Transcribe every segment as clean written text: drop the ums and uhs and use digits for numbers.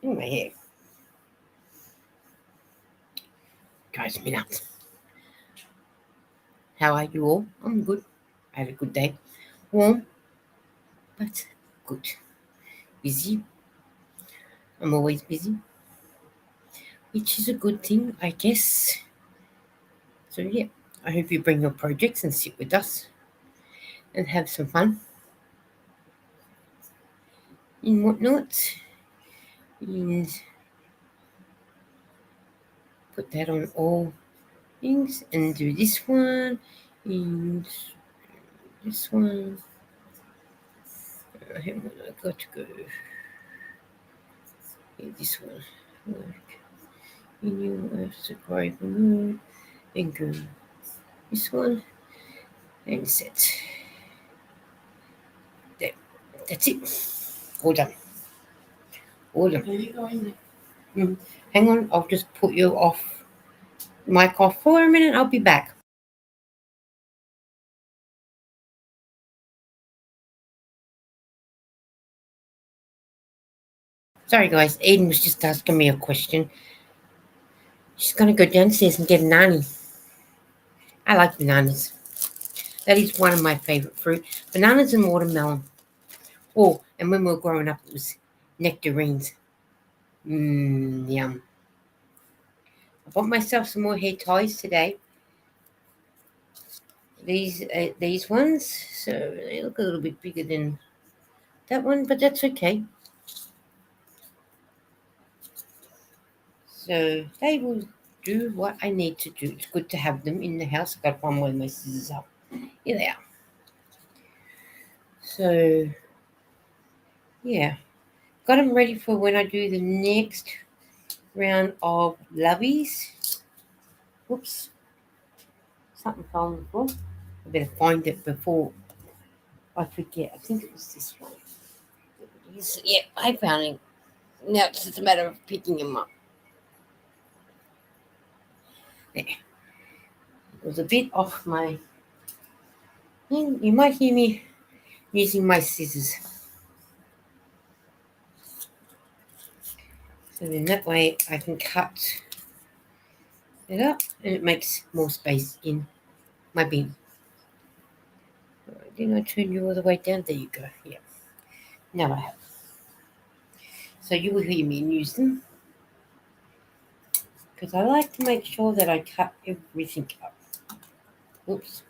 in my hair. Drives me nuts. How are you all? I'm good. I had a good day. Warm, but good. Busy. I'm always busy, which is a good thing, I guess. So, yeah, I hope you bring your projects and sit with us and have some fun in whatnot. And put that on all things and do this one and this one. I got to go. This one. Work. Menu, subscribe mode, and go. This one and set. There. That's it. All done. All done. Are you going? Hang on, I'll just put you off. Mic off for a minute. I'll be back. Sorry, guys. Aiden was just asking me a question. She's gonna go downstairs and get a nani. I like bananas. That is one of my favorite fruit. Bananas and watermelon. Oh, and when we were growing up, it was nectarines. Yum. I bought myself some more hair ties today. These ones, so they look a little bit bigger than that one, but that's okay. So they will do what I need to do. It's good to have them in the house. I got one with my scissors up. Here they are. So yeah, got them ready for when I do the next round of lovies. Whoops, something fell on the floor. I better find it before I forget. I think it was this one. Yeah, I found it. Now it's just a matter of picking them up. There. It was a bit off my. You might hear me using my scissors. So then that way I can cut it up and it makes more space in my bin. Didn't I turn you all the way down? There you go. Yeah. Now I have. So you will hear me use them. Because I like to make sure that I cut everything up. Oops.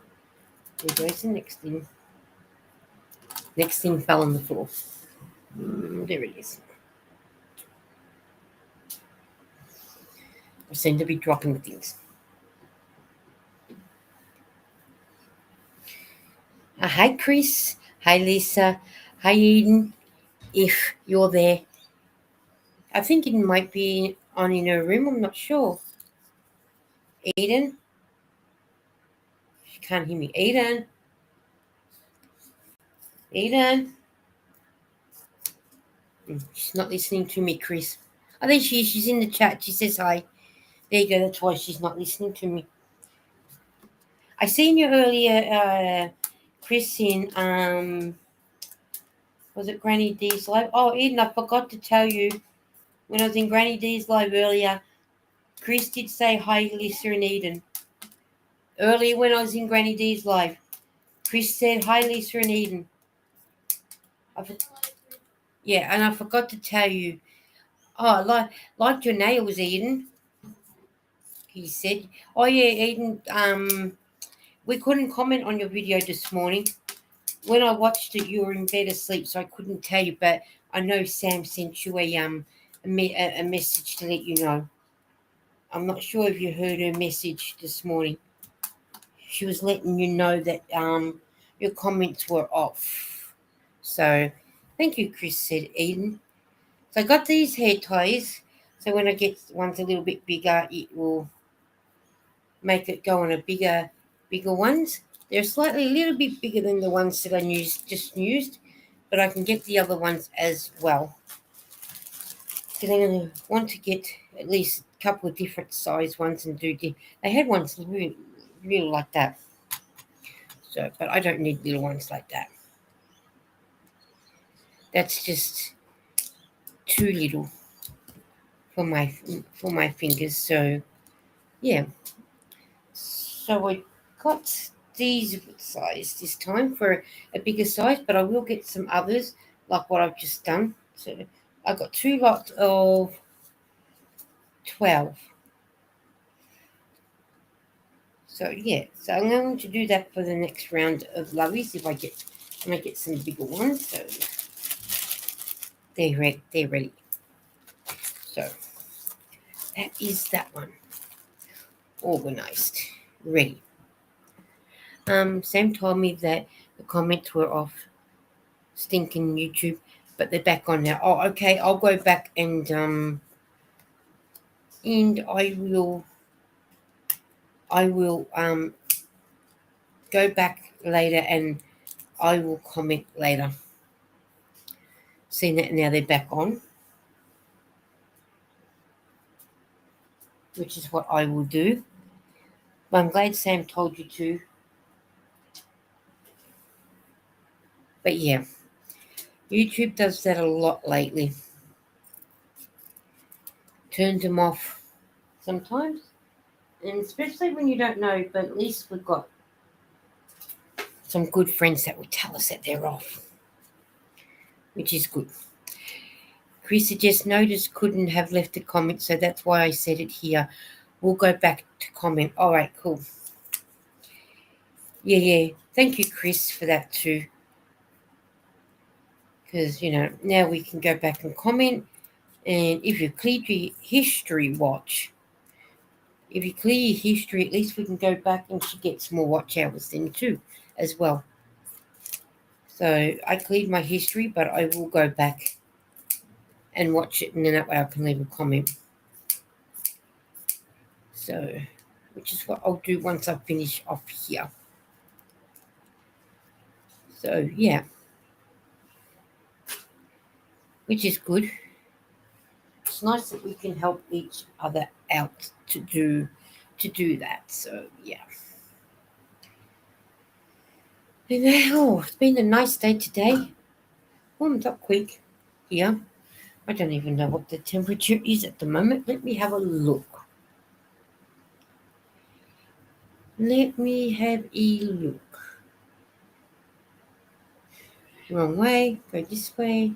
There goes the next thing. Next thing fell on the floor. There it is. I seem to be dropping things. Hi, Chris. Hi, Lisa. Hi, Eden. If you're there. I think it might be on in her room. I'm not sure. Eden? She can't hear me. Eden? Eden? She's not listening to me, Chris. I think she's in the chat. She says hi. There you go. That's why she's not listening to me. I seen you earlier, Chris, in was it Granny D's live? Oh, Eden, I forgot to tell you when I was in Granny D's live earlier. Chris did say hi, Lisa and Eden. Earlier when I was in Granny D's live, Chris said hi, Lisa and Eden. Yeah, and I forgot to tell you. Oh, liked your nails, Eden. He said. Oh yeah, Eden. We couldn't comment on your video this morning. When I watched it, you were in bed asleep, so I couldn't tell you. But I know Sam sent you a message to let you know. I'm not sure if you heard her message this morning. She was letting you know that your comments were off. So thank you, Chris, said Eden. So I got these hair ties. So when I get ones a little bit bigger, it will make it go on a bigger ones. They're slightly a little bit bigger than the ones that I just used, but I can get the other ones as well. Because I'm going to want to get at least a couple of different size ones and do. They had ones really, really like that. So, but I don't need little ones like that. That's just too little. for my fingers. So yeah. So I got these size this time for a bigger size, but I will get some others like what I've just done. So I got two lots of 12. So yeah, so I'm going to do that for the next round of lovies if I get some bigger ones. So they're ready. So that is that one. Organized. Ready. Sam told me that the comments were off stinking YouTube, but they're back on now. Oh, okay, I'll go back and I will go back later and I will comment later. See that now they're back on, which is what I will do. But I'm glad Sam told you to. But yeah, YouTube does that a lot lately. Turns them off sometimes. And especially when you don't know, but at least we've got some good friends that will tell us that they're off, which is good. Chris just noticed couldn't have left a comment, so that's why I said it here. We'll go back to comment. All right, cool. Yeah. Thank you, Chris, for that too. Because, now we can go back and comment. And if you clear your history watch, at least we can go back and she gets more watch hours then too, as well. So I cleared my history, but I will go back and watch it, and then that way I can leave a comment. So, which is what I'll do once I finish off here. So yeah, which is good. It's nice that we can help each other out to do that. So yeah. And it's been a nice day today. Warmed up quick here. I don't even know what the temperature is at the moment. Let me have a look. Wrong way. Go this way.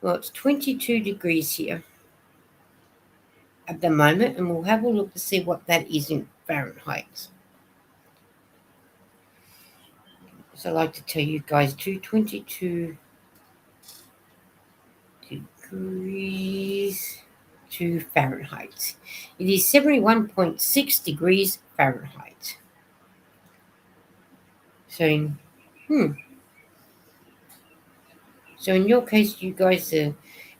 Well, it's 22 degrees here at the moment, and we'll have a look to see what that is in Fahrenheit. So I like to tell you guys, 22 degrees to Fahrenheit. It is 71.6 degrees Fahrenheit. So, So in your case, you guys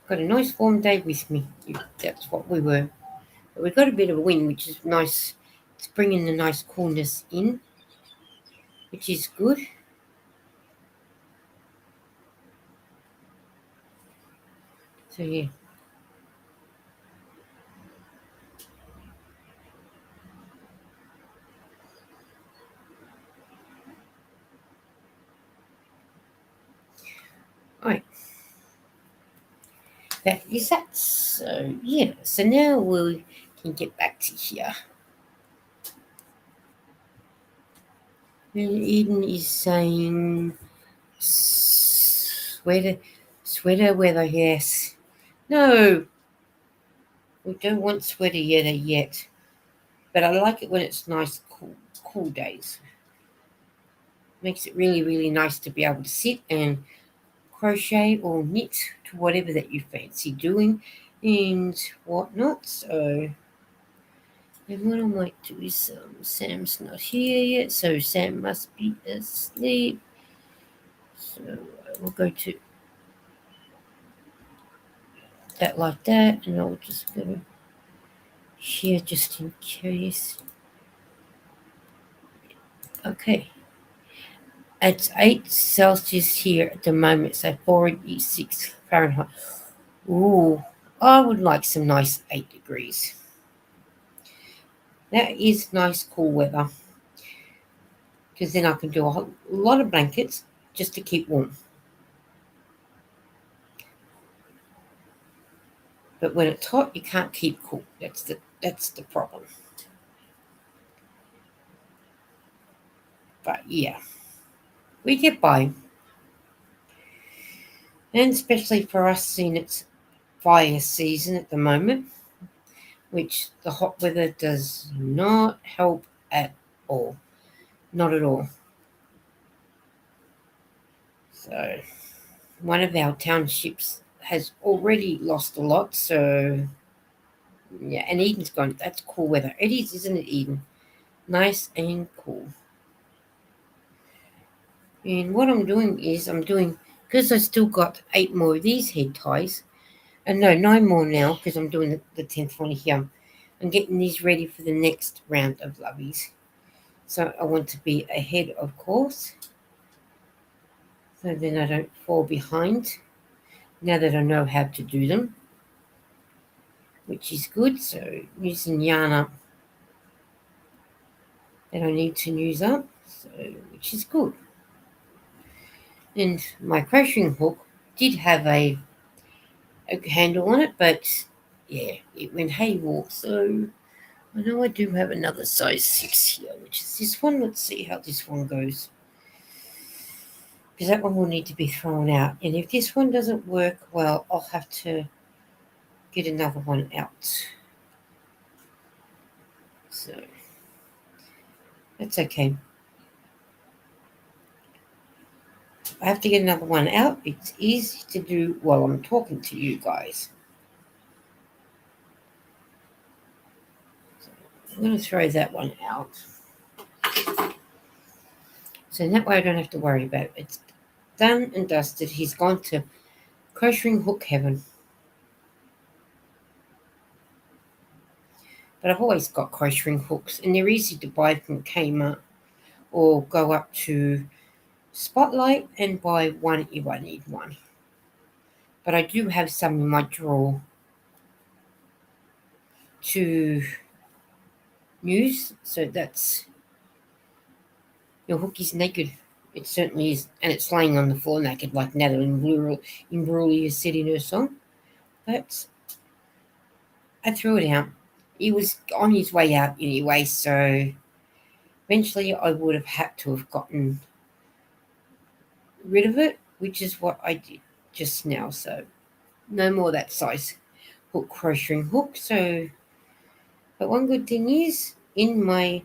got a nice warm day with me. That's what we were. But we got a bit of a wind, which is nice. It's bringing the nice coolness in, which is good. So yeah. All right. That is that. So yeah. So now we can get back to here. And Eden is saying sweater weather. Yes. No, we don't want sweater weather yet. But I like it when it's nice, cool days. Makes it really, really nice to be able to sit and crochet or knit to whatever that you fancy doing and whatnot. So, and what I might do is Sam's not here yet, so Sam must be asleep. So I will go to that like that, and I'll just go here just in case. Okay. It's 8 Celsius here at the moment, so 46 Fahrenheit. Ooh, I would like some nice 8 degrees. That is nice cool weather, because then I can do a lot of blankets just to keep warm. But when it's hot, you can't keep cool. That's the problem. But yeah, we get by, and especially for us in its fire season at the moment, which the hot weather does not help at all. Not at all. So one of our townships has already lost a lot. So yeah, and Eden's gone. That's cool weather. It is, isn't it, Eden? Nice and cool. And what I'm doing is because I still got 8 more of these head ties, and no, 9 more now because I'm doing the 10th one here. I'm getting these ready for the next round of loveys. So I want to be ahead, of course, so then I don't fall behind. Now that I know how to do them, which is good. So using yarn up that I need to use up, so which is good. And my crocheting hook did have a handle on it, but yeah, it went haywire. So I know I do have another size 6 here, which is this one. Let's see how this one goes. Because that one will need to be thrown out. And if this one doesn't work, well, I'll have to get another one out. So that's okay. I have to get another one out. It's easy to do while I'm talking to you guys. So I'm going to throw that one out. So that way I don't have to worry about it. It's done and dusted. He's gone to crocheting hook heaven. But I've always got crocheting hooks, and they're easy to buy from Kmart or go up to Spotlight and buy one if I need one. But I do have some in my drawer to use, so that's your hook is naked. It certainly is, and it's laying on the floor naked, like Natalie Imbruglia said in her song. But I threw it out. He was on his way out anyway, so eventually I would have had to have gotten rid of it, which is what I did just now. So no more that size hook crocheting hook. So, but one good thing is in my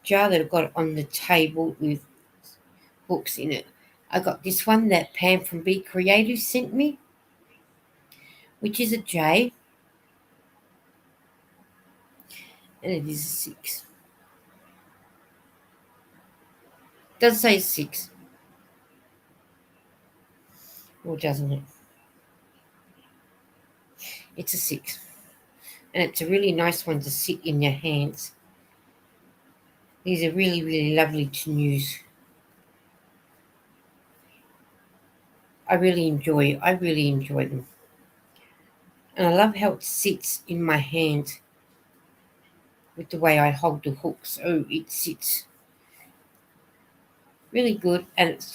jar that I've got on the table with hooks in it, I got this one that Pam from Be Creative sent me, which is a J, and it is a 6. It does say 6, or doesn't it? It's a 6, and it's a really nice one to sit in your hands. These are really, really lovely to use. I really enjoy them. And I love how it sits in my hand with the way I hold the hooks. Oh, it sits really good, and it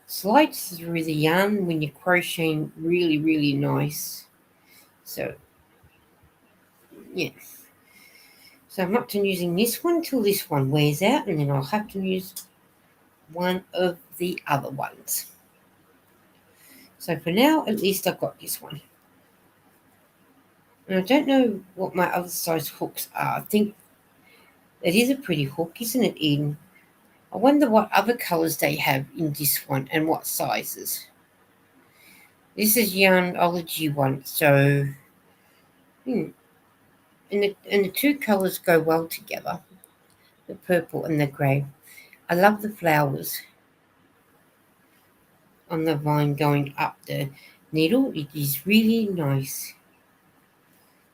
slides through the yarn when you're crocheting really, really nice. So, yeah. So I'm up to using this one till this one wears out, and then I'll have to use one of the other ones. So for now, at least I've got this one. And I don't know what my other size hooks are. I think it is a pretty hook, isn't it, Eden? I wonder what other colours they have in this one and what sizes. This is Yarnology one, so and the two colours go well together, the purple and the grey. I love the flowers on the vine going up the needle. It is really nice.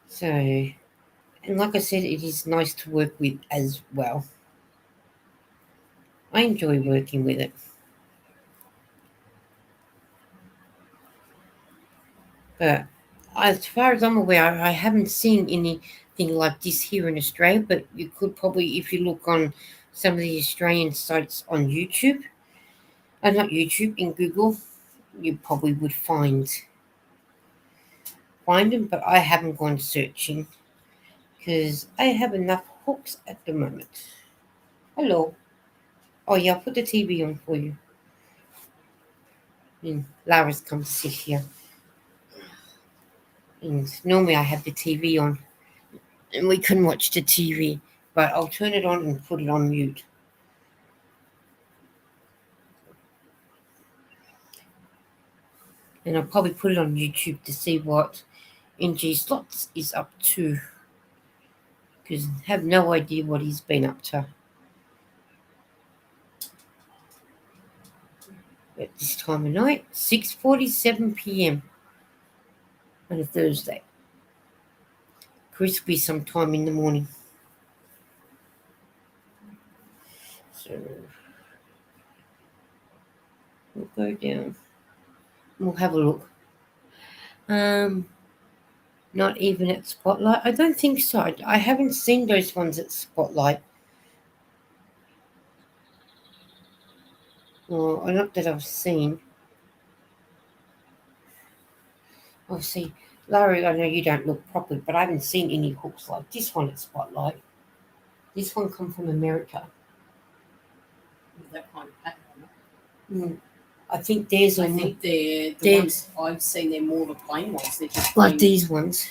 So, and like I said, it is nice to work with as well. I enjoy working with it. But as far as I'm aware, I haven't seen anything like this here in Australia. But you could probably, if you look on some of the Australian sites on YouTube, not YouTube, in Google, you probably would find find them, but I haven't gone searching because I have enough hooks at the moment. Hello. Oh yeah, I'll put the TV on for you. And Lara's come to sit here. And normally I have the TV on, and we can watch the TV, but I'll turn it on and put it on mute. And I'll probably put it on YouTube to see what NG Slots is up to, because I have no idea what he's been up to at this time of night. 6:47 p.m. on a Thursday. Chris will be sometime in the morning. So we'll go down. We'll have a look. Not even at Spotlight. I don't think so. I haven't seen those ones at Spotlight. Or not that I've seen. I'll see. Larry, I know you don't look properly, but I haven't seen any hooks like this one at Spotlight. This one come from America. That kind of pattern. I think there's I think the ones I've seen, they're more the plain ones. They're just like these ones.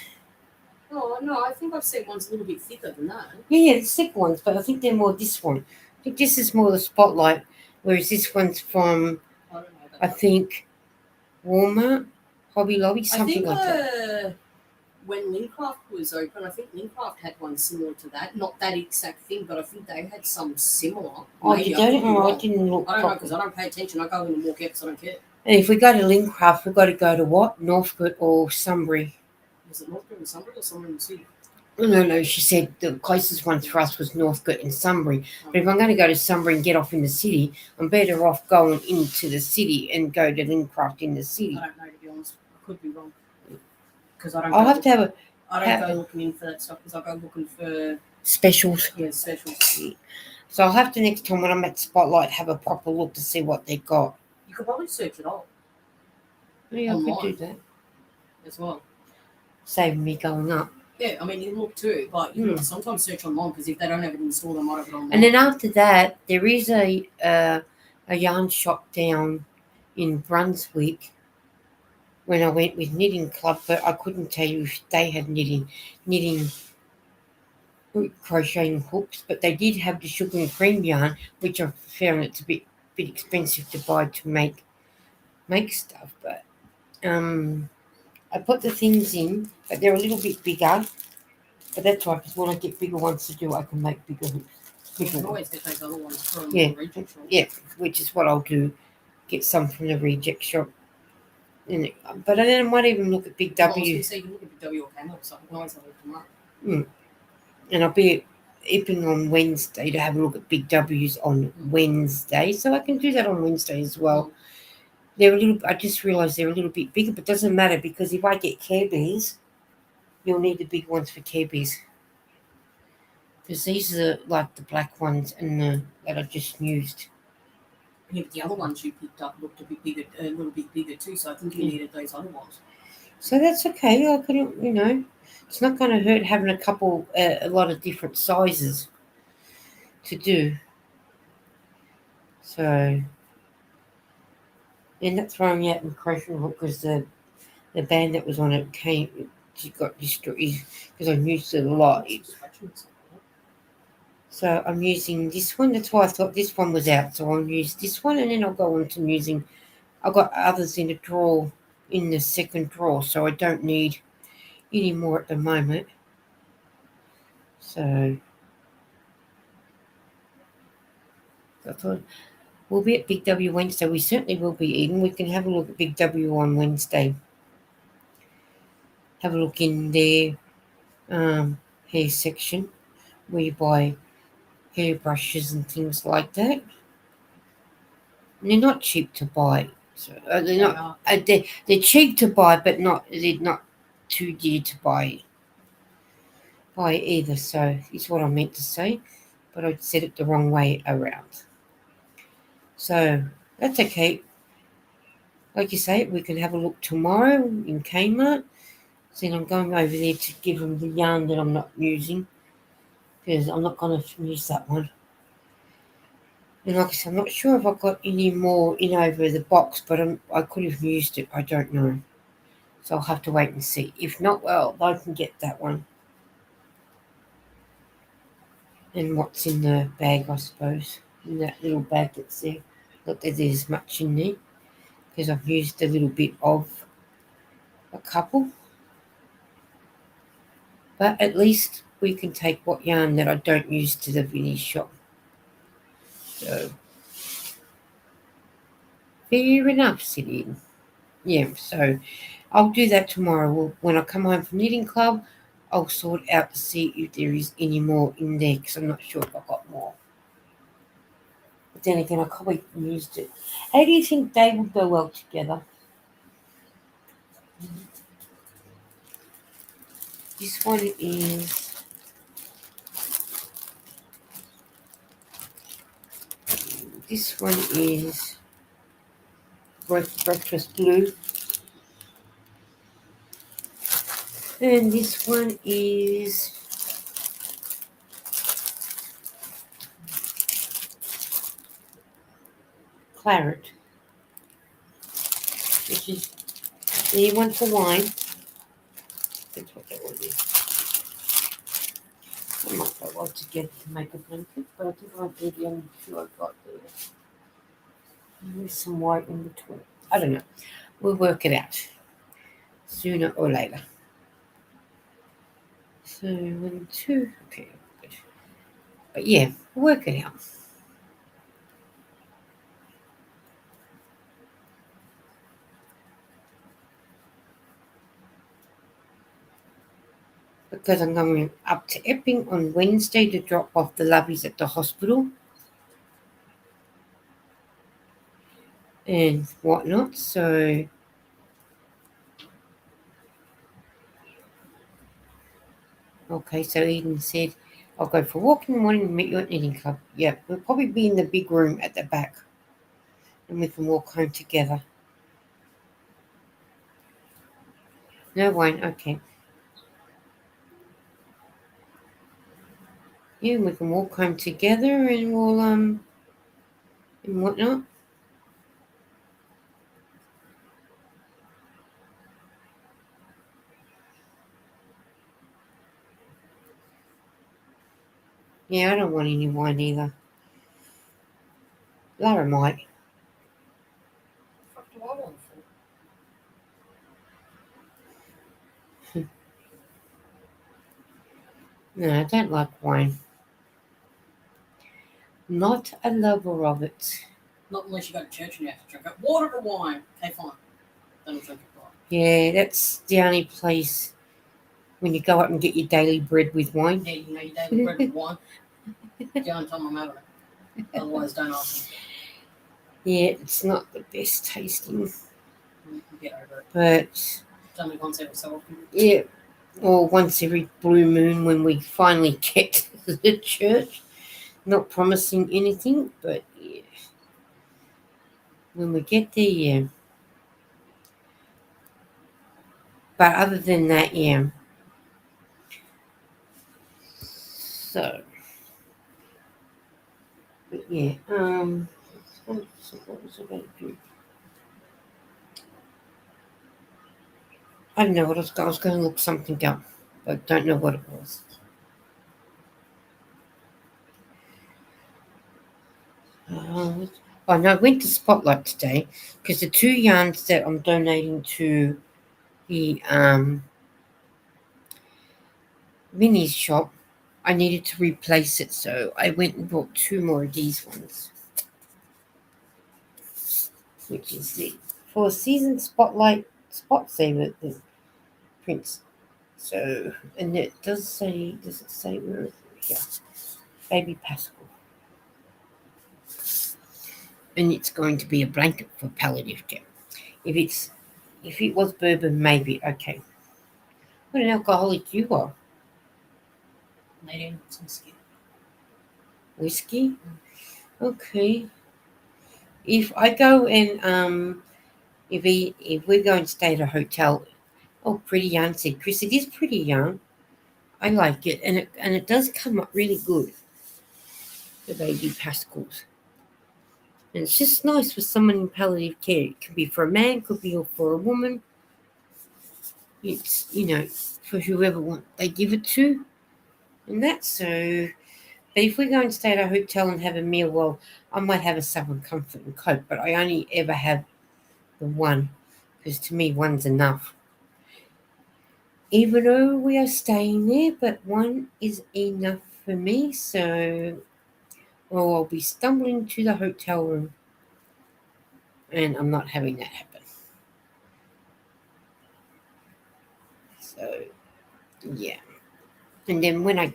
Oh no, I think I've seen ones a little bit thicker than that. Yeah, the thick ones, but I think they're more this one. I think this is more the Spotlight, whereas this one's from, I think, Walmart, Hobby Lobby, something like that. When Lincraft was open, I think Lincraft had one similar to that. Not that exact thing, but I think they had some similar. Oh, you don't know? I didn't look. I don't know because I don't pay attention. I go in and walk out because I don't care. And if we go to Lincraft, we've got to go to what? Northcote or Sunbury? Was it Northcote and Sunbury or somewhere in the city? No, she said the closest one for us was Northcote and Sunbury. But if I'm going to go to Sunbury and get off in the city, I'm better off going into the city and go to Lincraft in the city. I don't know, to be honest. I could be wrong. Because I don't. I'll have to have a. I don't go looking in for that stuff because I go looking for specials. Yeah, specials. So I'll have to next time when I'm at Spotlight have a proper look to see what they got. You could probably search it up. Yeah, I could do that as well. Saving me going up. Yeah, I mean you look too, but you can sometimes search online because if they don't have it installed, they might have it online. And then after that, there is a yarn shop down in Brunswick. When I went with Knitting Club, but I couldn't tell you if they had knitting crocheting hooks, but they did have the sugar and cream yarn, which I found it's a bit expensive to buy to make stuff. But I put the things in, but they're a little bit bigger. But that's right, because when I get bigger ones to do, I can make bigger hooks. You can always get those other ones from the reject shop. Yeah, which is what I'll do. Get some from the reject shop. But then I might even look at Big W. You can look at Big W or Camel, so I can always have a look tomorrow. And I'll be Ipping on Wednesday to have a look at Big W's on Wednesday, so I can do that on Wednesday as well. They're a little. I just realised they're a little bit bigger, but it doesn't matter because if I get Care Bears, you'll need the big ones for Care Bears. Because these are like the black ones and that I just used. Yeah, but the other ones you picked up looked a little bit bigger too, so I think you needed those other ones. So that's okay. I couldn't, it's not going to hurt having a lot of different sizes to do. So, and that's why I'm out in crochet hook because the band that was on it got destroyed because I used it a lot. So I'm using this one. That's why I thought this one was out. So I'll use this one and then I'll go on to using. I've got others in the drawer, in the second drawer, so I don't need any more at the moment. So I thought we'll be at Big W Wednesday. We certainly will be eating. We can have a look at Big W on Wednesday. Have a look in their hair section where you buy hairbrushes and things like that. And they're not cheap to buy. So they're not. They're cheap to buy, but they're not too dear to buy either. So it's what I meant to say, but I said it the wrong way around. So that's okay. Like you say, we can have a look tomorrow in Kmart So I'm going over there to give them the yarn that I'm not using, because I'm not going to use that one. And like I said, I'm not sure if I've got any more in over the box, but I could have used it. I don't know. So I'll have to wait and see. If not, well, I can get that one. And what's in the bag, I suppose. In that little bag that's there. Not that there's much in there, because I've used a little bit of a couple. But at least we can take what yarn that I don't use to the vintage shop. So, fair enough, Sidian. Yeah, so I'll do that tomorrow. When I come home from knitting club, I'll sort out to see if there is any more in there, because I'm not sure if I've got more. But then again, I probably used it. How do you think they would go well together? This one is... This one is breakfast blue. And this one is claret, which is the one for wine. That's what that one is. I might go well together to make a blanket, but I think I might be the only two I've got there. There's some white in between. I don't know. We'll work it out sooner or later. So 1, 2, okay, good. But yeah, we'll work it out. Because I'm going up to Epping on Wednesday to drop off the lovies at the hospital and whatnot. So okay, so Eden said, I'll go for a walk in the morning and meet you at knitting club. Yeah, we'll probably be in the big room at the back and we can walk home together. No wine, okay. Yeah, we can walk home together and we'll and whatnot. Yeah, I don't want any wine either. Lara might. What do I want for? No, I don't like wine. Not a lover of it. Not unless you go to church and you have to drink it. Water or wine? Okay, fine. Then we'll drink it. Right. Yeah, that's the only place when you go up and get your daily bread with wine. Yeah, you know your daily bread with wine. The only time I'm having it. Otherwise, don't ask me. Yeah, it's not the best tasting. You can get over it. But It's only once every so often. yeah, or once every blue moon when we finally get to the church. Not promising anything, but yeah. When we get there, yeah. But other than that, yeah. So, but yeah, what was I going to do? I don't know what I was going to look something up, but don't know what it was. Oh no, I went to Spotlight today because the two yarns that I'm donating to the Minnie's shop, I needed to replace it, so I went and bought 2 more of these ones, which is the Four Season Spotlight Spot Saver the prints. So, and it does it say where is it? Here, Baby Pascal. And it's going to be a blanket for palliative care. If it was bourbon, maybe okay. What an alcoholic you are. Maybe some skin. Whiskey? Okay. If I go and if we're going to stay at a hotel Oh, pretty yarn, said Chris. It is pretty yarn. I like it, and it does come up really good. The baby pascals. And it's just nice for someone in palliative care. It could be for a man, could be for a woman. It's, for whoever they give it to. And that's so. But if we go and stay at a hotel and have a meal, well, I might have a Southern Comfort and Coke, but I only ever have the one. Because to me, one's enough. Even though we are staying there, but one is enough for me. So, well, I'll be stumbling to the hotel room. And I'm not having that happen. So, yeah. And then when I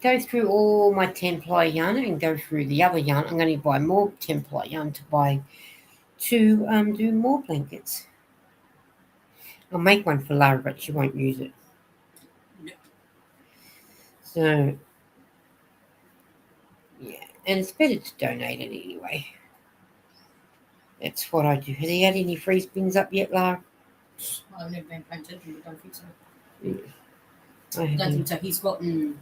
go through all my 10-ply yarn and go through the other yarn, I'm going to buy more 10-ply yarn to do more blankets. I'll make one for Lara, but she won't use it. No. So, yeah. And it's better to donate it anyway. That's what I do. Has he had any freeze bins up yet, Lara? I've never been paying attention, but I don't think so. Yeah. I don't think so. He's gotten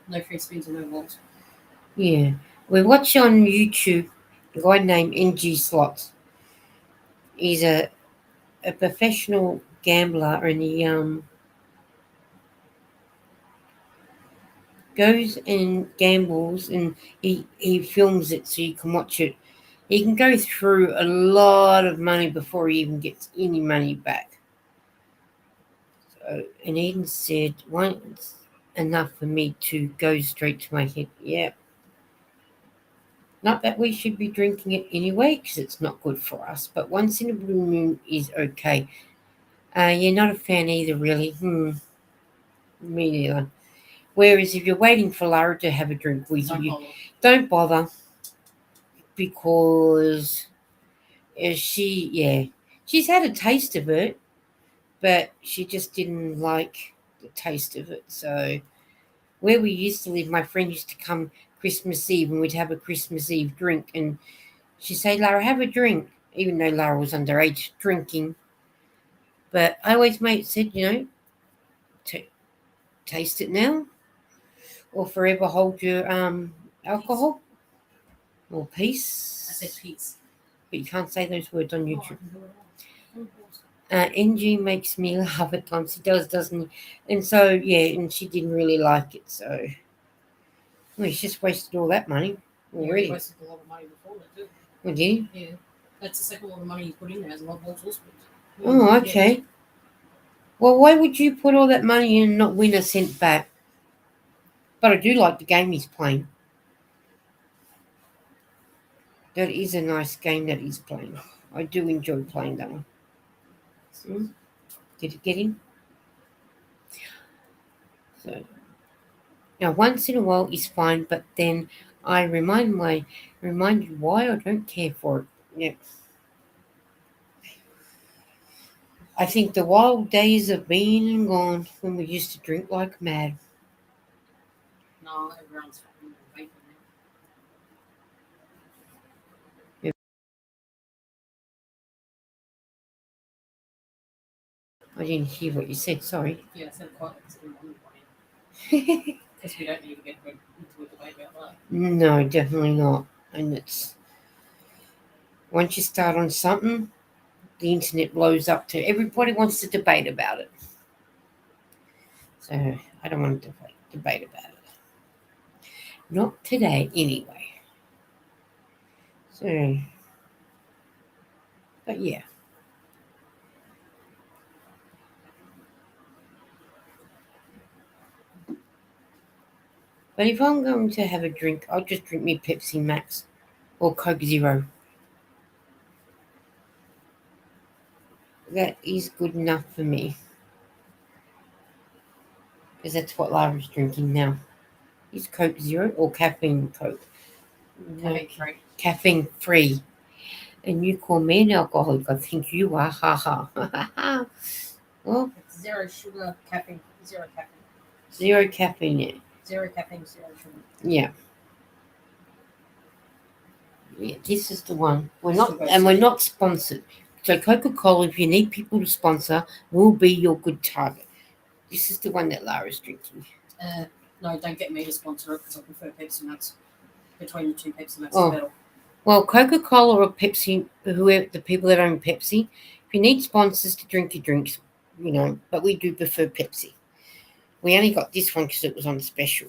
no free spins and no walls. Yeah. We watch on YouTube a guy named NG Slots. He's a professional gambler, and he goes and gambles, and he films it so you can watch it. He can go through a lot of money before he even gets any money back. So, and Eden said, once enough for me to go straight to my head. Yeah. Not that we should be drinking it anyway, because it's not good for us, but once in a blue moon is okay. You're not a fan either, really. Me neither. Whereas if you're waiting for Lara to have a drink with you, don't bother, because she's had a taste of it, but she just didn't like the taste of it. So where we used to live, my friend used to come Christmas Eve, and we'd have a Christmas Eve drink, and she'd say, Lara, have a drink, even though Lara was underage drinking. But I always said, taste it now, or forever hold your alcohol, or peace. I said peace. But you can't say those words on YouTube. NG makes me laugh at times. He does, doesn't he? And so, yeah, and she didn't really like it. So, well, he's just wasted all that money already. He wasted a lot of money before that, too. Oh, did he? Yeah. That's the second lot of money he put in there. There's a lot of balls. Oh, okay. Yeah. Well, why would you put all that money in and not win a cent back? But I do like the game he's playing. That is a nice game that he's playing. I do enjoy playing that one. Did it get him? So now, once in a while is fine, but then I remind you why I don't care for it. Yeah. I think the wild days have been and gone when we used to drink like mad. No, everyone's fucking vaping now. I didn't hear what you said, sorry. Yeah, I said quite because we don't need to get into a debate about that. No, definitely not. And it's once you start on something, the internet blows up to everybody wants to debate about it. So I don't want to debate about it. Not today, anyway. So, but yeah. But if I'm going to have a drink, I'll just drink me Pepsi Max or Coke Zero. That is good enough for me. Because that's what Lara's drinking now. Is Coke Zero or caffeine Coke? Caffeine free. Caffeine free. And you call me an alcoholic. I think you are. Ha ha. Well, it's zero sugar, caffeine, zero caffeine. Zero caffeine, yeah. Zero caffeine, zero sugar. Yeah. Yeah, this is the one. We're not sponsored. So Coca-Cola, if you need people to sponsor, will be your good target. This is the one that Lara's drinking. No, don't get me to sponsor it because I prefer Pepsi Max. Between the two Pepsi Max Oh. is better. Well, Coca-Cola or Pepsi, whoever the people that own Pepsi, if you need sponsors to drink your drinks, but we do prefer Pepsi. We only got this one because it was on special.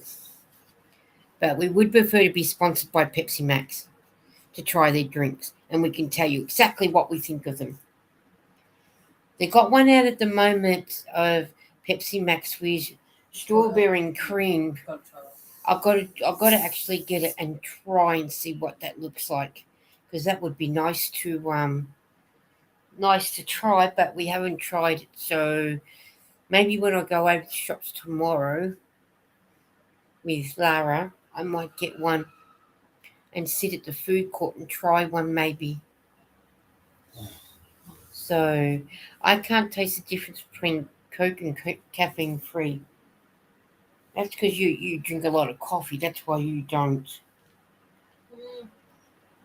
But we would prefer to be sponsored by Pepsi Max to try their drinks, and we can tell you exactly what we think of them. They got one out at the moment of Pepsi Max with strawberry and cream. I've got to actually get it and try and see what that looks like, because that would be nice to try, but we haven't tried it. So maybe when I go over to the shops tomorrow with Lara, I might get one and sit at the food court and try one maybe. So I can't taste the difference between Coke and caffeine free. That's because you drink a lot of coffee. That's why you don't.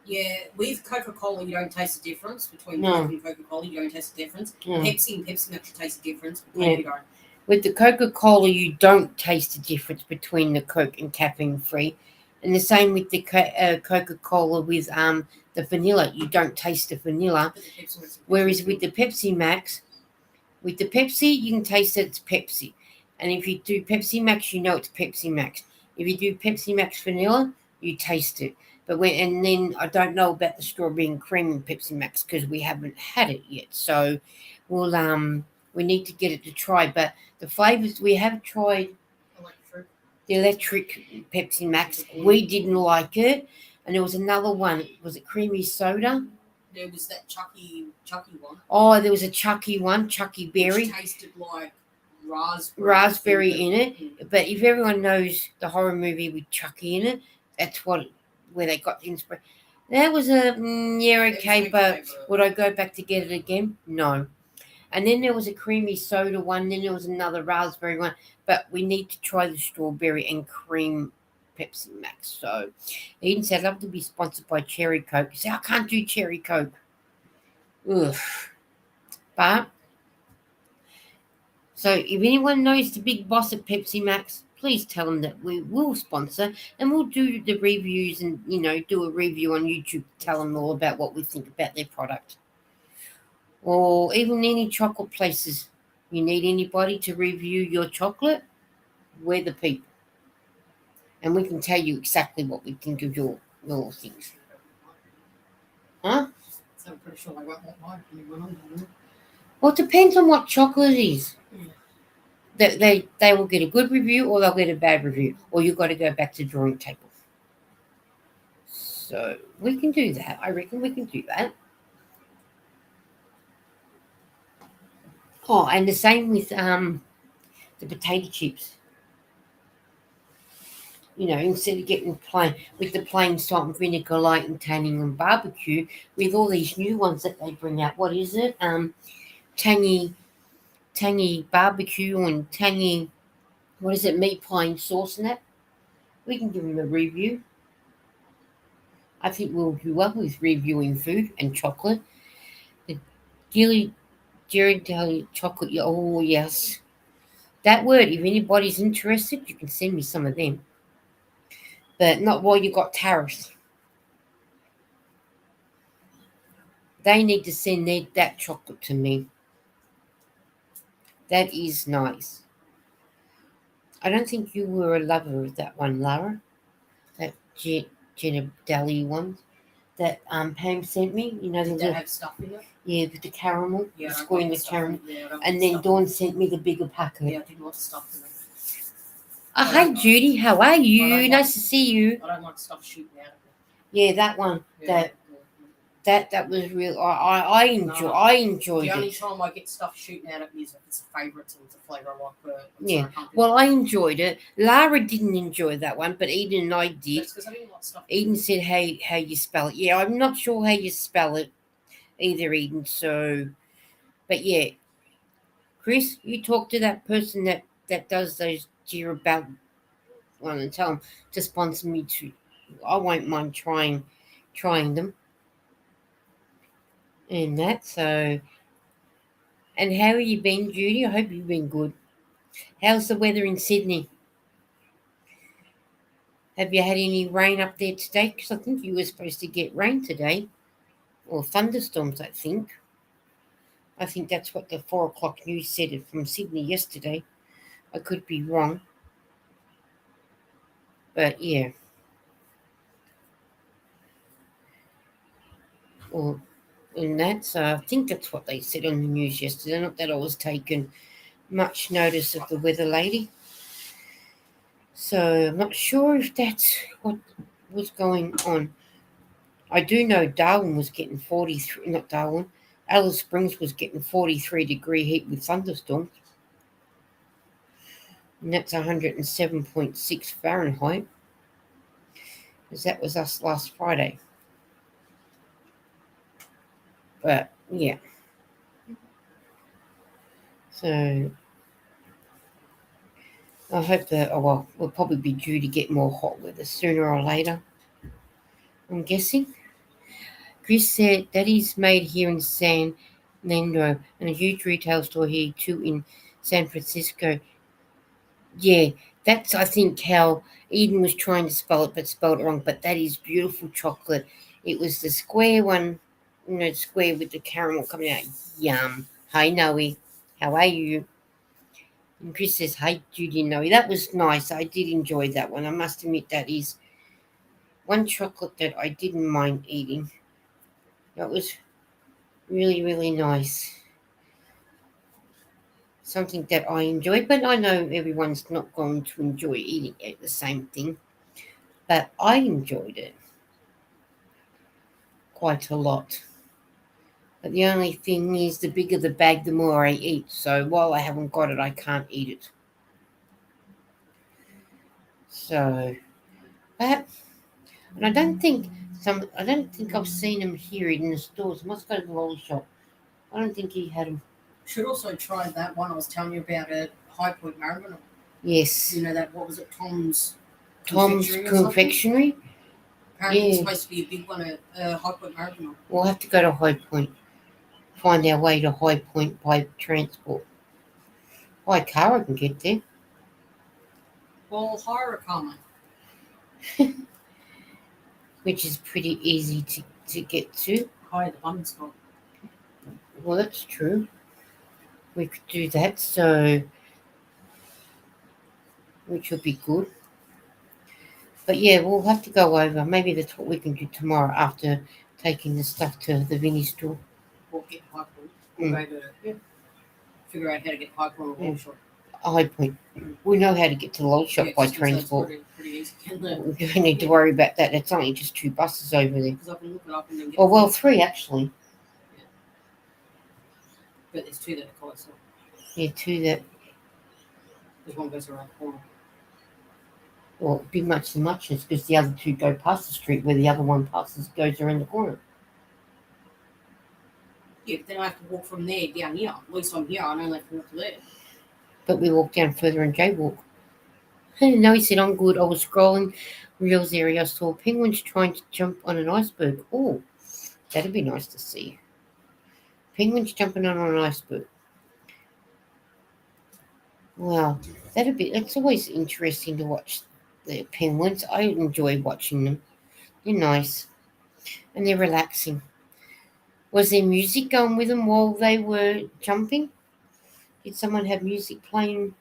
Yeah, with Coca-Cola, you don't taste the difference between No. Coke and Coca-Cola. You don't taste the difference. No. Pepsi and Pepsi Max, you taste the difference. But Yeah. you don't. With the Coca-Cola, you don't taste the difference between the Coke and caffeine free, and the same with the Coca-Cola with the vanilla. You don't taste the vanilla. Whereas with the Pepsi Max, with the Pepsi, you can taste that it's Pepsi, and if you do Pepsi Max, you know it's Pepsi Max. If you do Pepsi Max vanilla, you taste it. But then I don't know about the strawberry and cream in Pepsi Max because we haven't had it yet. So we need to get it to try. But the flavors we have tried, the electric Pepsi Max, we didn't like it. And there was another one. Was it creamy soda? There was that Chucky one. Oh, there was a Chucky one, Chucky berry. Which tasted like raspberry in it. But if everyone knows the horror movie with Chucky in it, that's where they got the inspiration. That was okay, but would I go back to get it again? No. And then there was a creamy soda one. Then there was another raspberry one. But we need to try the strawberry and cream Pepsi Max. So Eden said, I'd love to be sponsored by Cherry Coke. He said, I can't do Cherry Coke. Ugh. But so if anyone knows the big boss at Pepsi Max, please tell them that we will sponsor and we'll do the reviews and, do a review on YouTube to tell them all about what we think about their product. Or even any chocolate places. You need anybody to review your chocolate? We're the people. And we can tell you exactly what we think of your things. Huh? So I'm pretty sure I won't like anyone. Well, it depends on what chocolate it is. They will get a good review or they'll get a bad review. Or you've got to go back to the drawing table. So we can do that. I reckon we can do that. Oh, and the same with the potato chips. Instead of getting plain salt and vinegar light and tanning and barbecue, with all these new ones that they bring out. What is it? Tangy barbecue and tangy, what is it, meat pie and sauce and that. We can give them a review. I think we'll do well with reviewing food and chocolate. The Ghirardelli chocolate, oh yes. That word, if anybody's interested, you can send me some of them. But not while you got tariffs. They need to send that chocolate to me. That is nice. I don't think you were a lover of that one, Lara. That Ghirardelli one that Pam sent me. Did that have stuff in it? Yeah, with the caramel. Yeah, the square in the caramel. Yeah, and then Dawn sent me the bigger packet. Yeah, I didn't want stuff in it. Hi Judy, how are you? Nice to see you. I don't like stuff shooting out of it. Yeah, that one. Yeah. That was real. I enjoyed it. The only time I get stuff shooting out of me is if it's a favourite and it's a flavour I like. But yeah. Well, I enjoyed it. Lara didn't enjoy that one, but Eden and I did. That's because I didn't like stuff. Eden said, "Hey, how you spell it?" Yeah, I'm not sure how you spell it either, Eden. So, but yeah, Chris, you talk to that person that does those about one and tell them to sponsor me too. I won't mind trying them. and that. So, and how have you been, Judy? I hope you've been good. How's the weather in Sydney? Have you had any rain up there today? Because I think you were supposed to get rain today, or thunderstorms. I think. I think that's what the 4 o'clock news said it from Sydney yesterday. I could be wrong, but yeah. Or in that, so I think that's what they said on the news yesterday. Not that I was taking much notice of the weather lady. So I'm not sure if that's what was going on. I do know Darwin was getting 43, not Darwin, Alice Springs was getting 43-degree heat with thunderstorms. And that's 107.6 Fahrenheit, because that was us last Friday. But yeah. So I hope that, we'll probably be due to get more hot weather sooner or later, I'm guessing. Chris said that is made here in San Leandro and a huge retail store here too in San Francisco. Yeah, that's I think how Eden was trying to spell it but spelled it wrong. But that is beautiful chocolate. It was the square one, square with the caramel coming out. Yum. Hi Noe. How are you? And Chris says, "Hey Judy Noe." That was nice. I did enjoy that one. I must admit that is one chocolate that I didn't mind eating. That was really, really nice. Something that I enjoy, but I know everyone's not going to enjoy eating it, the same thing. But I enjoyed it quite a lot. But the only thing is, the bigger the bag, the more I eat. So while I haven't got it, I can't eat it. So, but, and I don't think I've seen them here in the stores. I must go to the lolly shop. I don't think he had them. Should also try that one I was telling you about at High Point Maribyrnong. Yes. You know that, what was it, Tom's Confectionery? Apparently it's supposed to be a big one at High Point Maribyrnong. We'll have to go to High Point. Find our way to High Point by transport. By car I can get there. Well, hire a car, mate. Which is pretty easy to get to. Hire the bun spot. Well, that's true. We could do that, so which would be good. But yeah, we'll have to go over. Maybe that's what we can do tomorrow after taking the stuff to the Vinnie store. Or get High Point. We'll go to figure out how to get High Point or Lolly Shop. High Point. We know how to get to the lolly shop by transport. Pretty easy. We don't need to worry about that. It's only just 2 buses over there. Because I can look it up and then get 3 actually. Yeah. But there's 2 that are closer. Yeah, 2 that. There's one goes around the corner. Well, it'd be much the muchness because the other 2 go past the street where the other one goes around the corner. Yeah, but then I have to walk from there down here. At least I'm here. I don't have to walk to there. But we walk down further and jaywalk. No, he said, I'm good. I was scrolling Reels area. I saw penguins trying to jump on an iceberg. Oh, that'd be nice to see. Penguins jumping on an iceberg. Wow, it's always interesting to watch the penguins. I enjoy watching them. They're nice. And they're relaxing. Was there music going with them while they were jumping? Did someone have music playing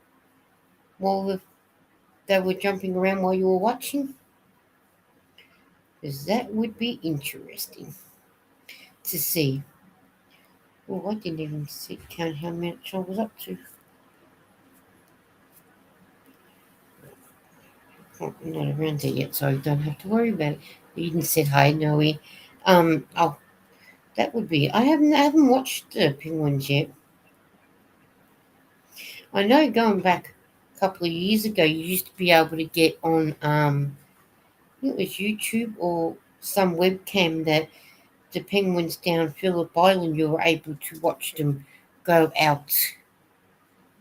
while they were jumping around while you were watching? Because that would be interesting to see. Oh, I didn't even count how much I was up to. Oh, I'm not around there yet, so I don't have to worry about it. Eden said hi, Noe. That would be. I haven't watched the penguins yet. I know going back a couple of years ago, you used to be able to get on, I think it was YouTube or some webcam that the penguins down Phillip Island, you were able to watch them go out.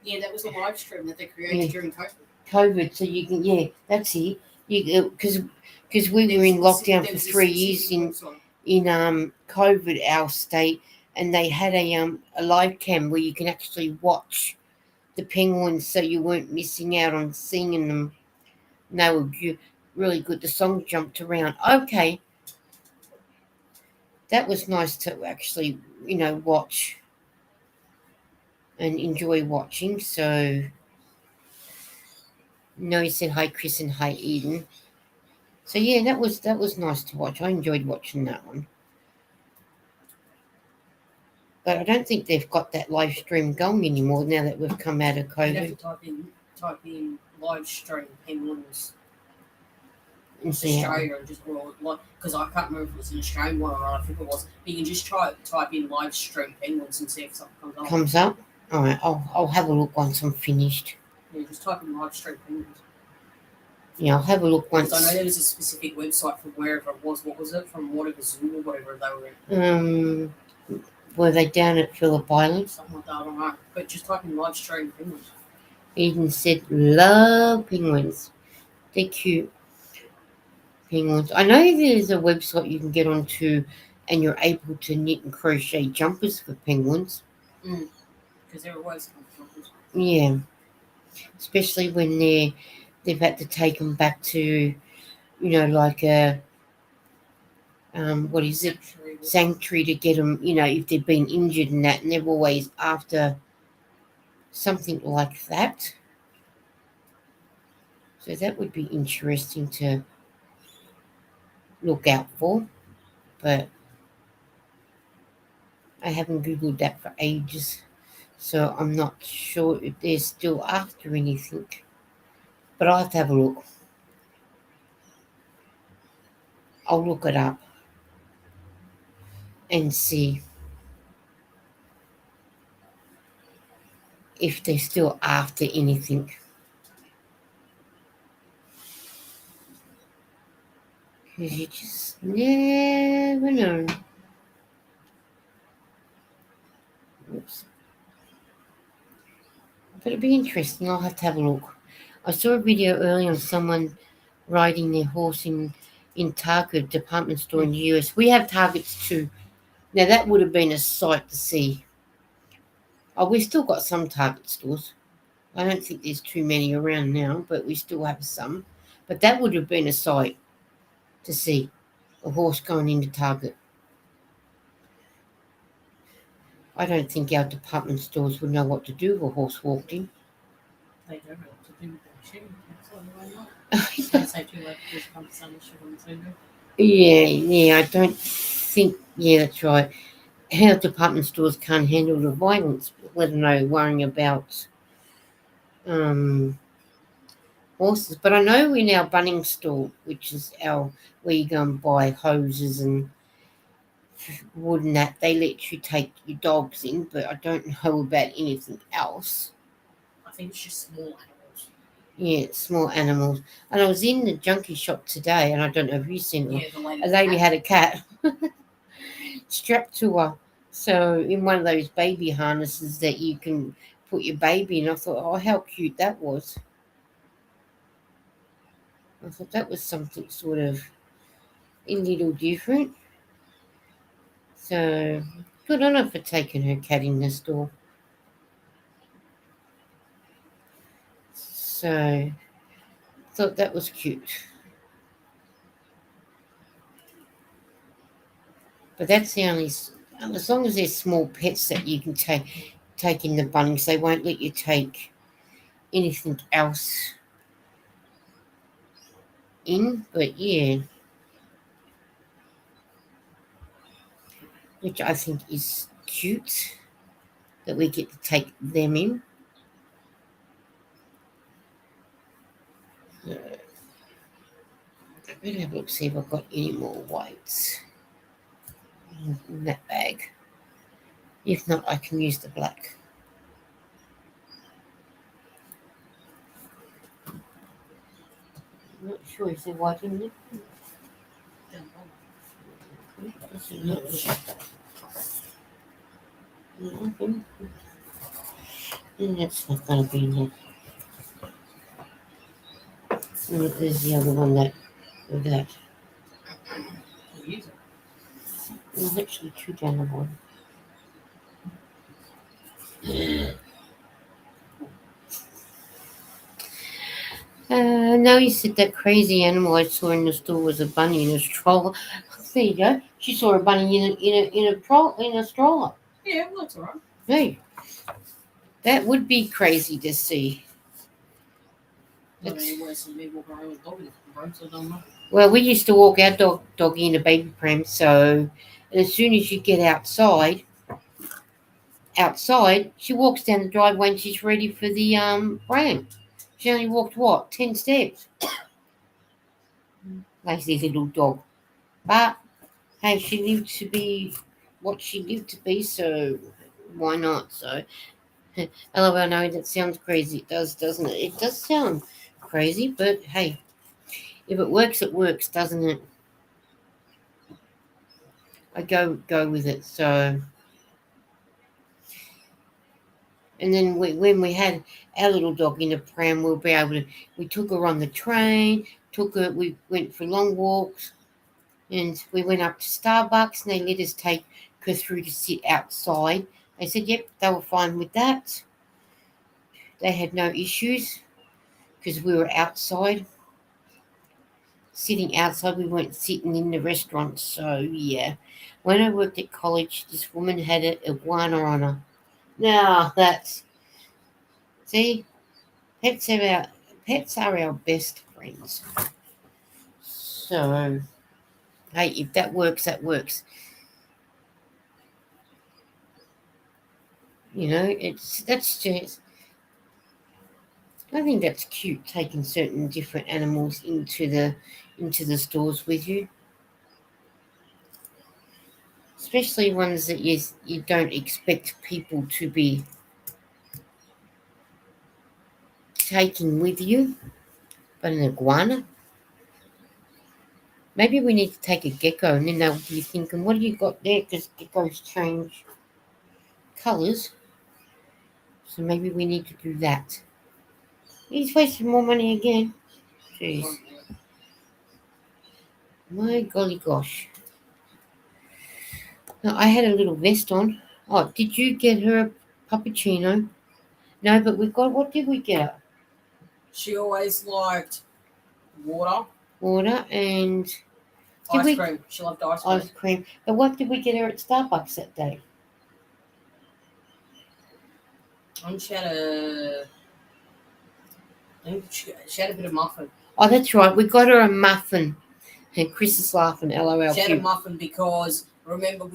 Yeah, that was a live stream that they created during COVID, so you can, that's it. Because we were in lockdown for 3 years in COVID, our state, and they had a live cam where you can actually watch the penguins, so you weren't missing out on seeing them. And they were really good. The song jumped around. Okay, that was nice to actually, watch and enjoy watching. So, no, he said hi, Chris, and hi, Eden. So yeah, that was nice to watch. I enjoyed watching that one. But I don't think they've got that live stream going anymore now that we've come out of You'd have COVID. to type in live stream penguins And see how. Australia and just because I can't remember if it was an Australian one or not. I think it was. But you can just type in live stream penguins and see if something comes up. Comes up. All right, I'll have a look once I'm finished. Yeah, just type in live stream penguins. Yeah, I'll have a look once. I know there was a specific website from wherever it was. What was it? From whatever Zoo or whatever they were in. Were they down at Phillip Island? Something like that, I don't know. But just type in live stream penguins. Eden said, love penguins. They're cute. Penguins. I know there's a website you can get onto and you're able to knit and crochet jumpers for penguins. Because there was jumpers. Yeah. Especially when they've had to take them back to, like a, what is it? Sanctuary to get them, if they've been injured and that, and they're always after something like that. So that would be interesting to look out for, but I haven't Googled that for ages, so I'm not sure if they're still after anything, but I'll have to have a look. I'll look it up and see if they're still after anything. Because you just never know. Oops. But it'd be interesting. I'll have to have a look. I saw a video earlier on someone riding their horse in Target department store in the US. We have Targets too. Now that would have been a sight to see. Oh, we've still got some Target stores. I don't think there's too many around now, but we still have some. But that would have been a sight to see, a horse going into Target. I don't think our department stores would know what to do if a horse walked in. They don't know what to do with their shoe. That's Yeah, I don't think, that's right. Our department stores can't handle the violence, let alone worrying about horses. But I know in our Bunnings store, which is where you go and buy hoses and wood and that, they let you take your dogs in, but I don't know about anything else. I think it's just small animals. Yeah, small animals. And I was in the junkie shop today, and I don't know if you've seen it. Yeah, A lady had a cat strapped to her. So in one of those baby harnesses that you can put your baby in. I thought, oh, how cute that was. I thought that was something sort of a little different. So good on her for taking her cat in the store. So thought that was cute. But that's the only, as long as there's small pets that you can take in the Bunnings, they won't let you take anything else in. But yeah, which I think is cute that we get to take them in. I better have a look, see if I've got any more whites in that bag. If not, I can use the black. I'm not sure, is there white in there? That's not going to be in there. There's the other one with that. There's actually two down the bottom. No, he said that crazy animal I saw in the store was a bunny in a stroller. There you go. She saw a bunny in a stroller. Yeah, well, that's alright. Hey, that would be crazy to see. Not any worse than me walking around with a dog in the road, so I don't know. Well, we used to walk our doggy in a baby pram. So, as soon as you get outside, she walks down the driveway and she's ready for the pram. She only walked what 10 steps. Lazy little dog. But hey, she lived to be what she lived to be, so why not? So, LOL, no, that sounds crazy. It does, doesn't it? It does sound crazy, but hey, if it works, doesn't it? I go with it. So, and then when we had our little dog in the pram, we'll be able to. We took her on the train. We went for long walks, and we went up to Starbucks, and they let us take her through to sit outside. They said, yep, they were fine with that. They had no issues because we were outside, sitting outside. We weren't sitting in the restaurant. So yeah, when I worked at college, this woman had an iguana on her. Now that's see, pets are our best friends. So hey, if that works, that works. You know, that's just. I think that's cute taking certain different animals into the stores with you, especially ones that you don't expect people to be taking with you. But an iguana, maybe we need to take a gecko, and then they'll be thinking, "What have you got there?" Because geckos change colours, so maybe we need to do that. He's wasting more money again. Jeez, my golly gosh. Now, I had a little vest on. Oh, did you get her a puppuccino? No, but we got. What did we get her? She always liked water, Water and ice cream. She loved ice cream. Ice cream. But what did we get her at Starbucks that day? And she had a. I think she had a bit of muffin. Oh, that's right. We got her a muffin. And Chris is laughing. LOL. She had a muffin because remember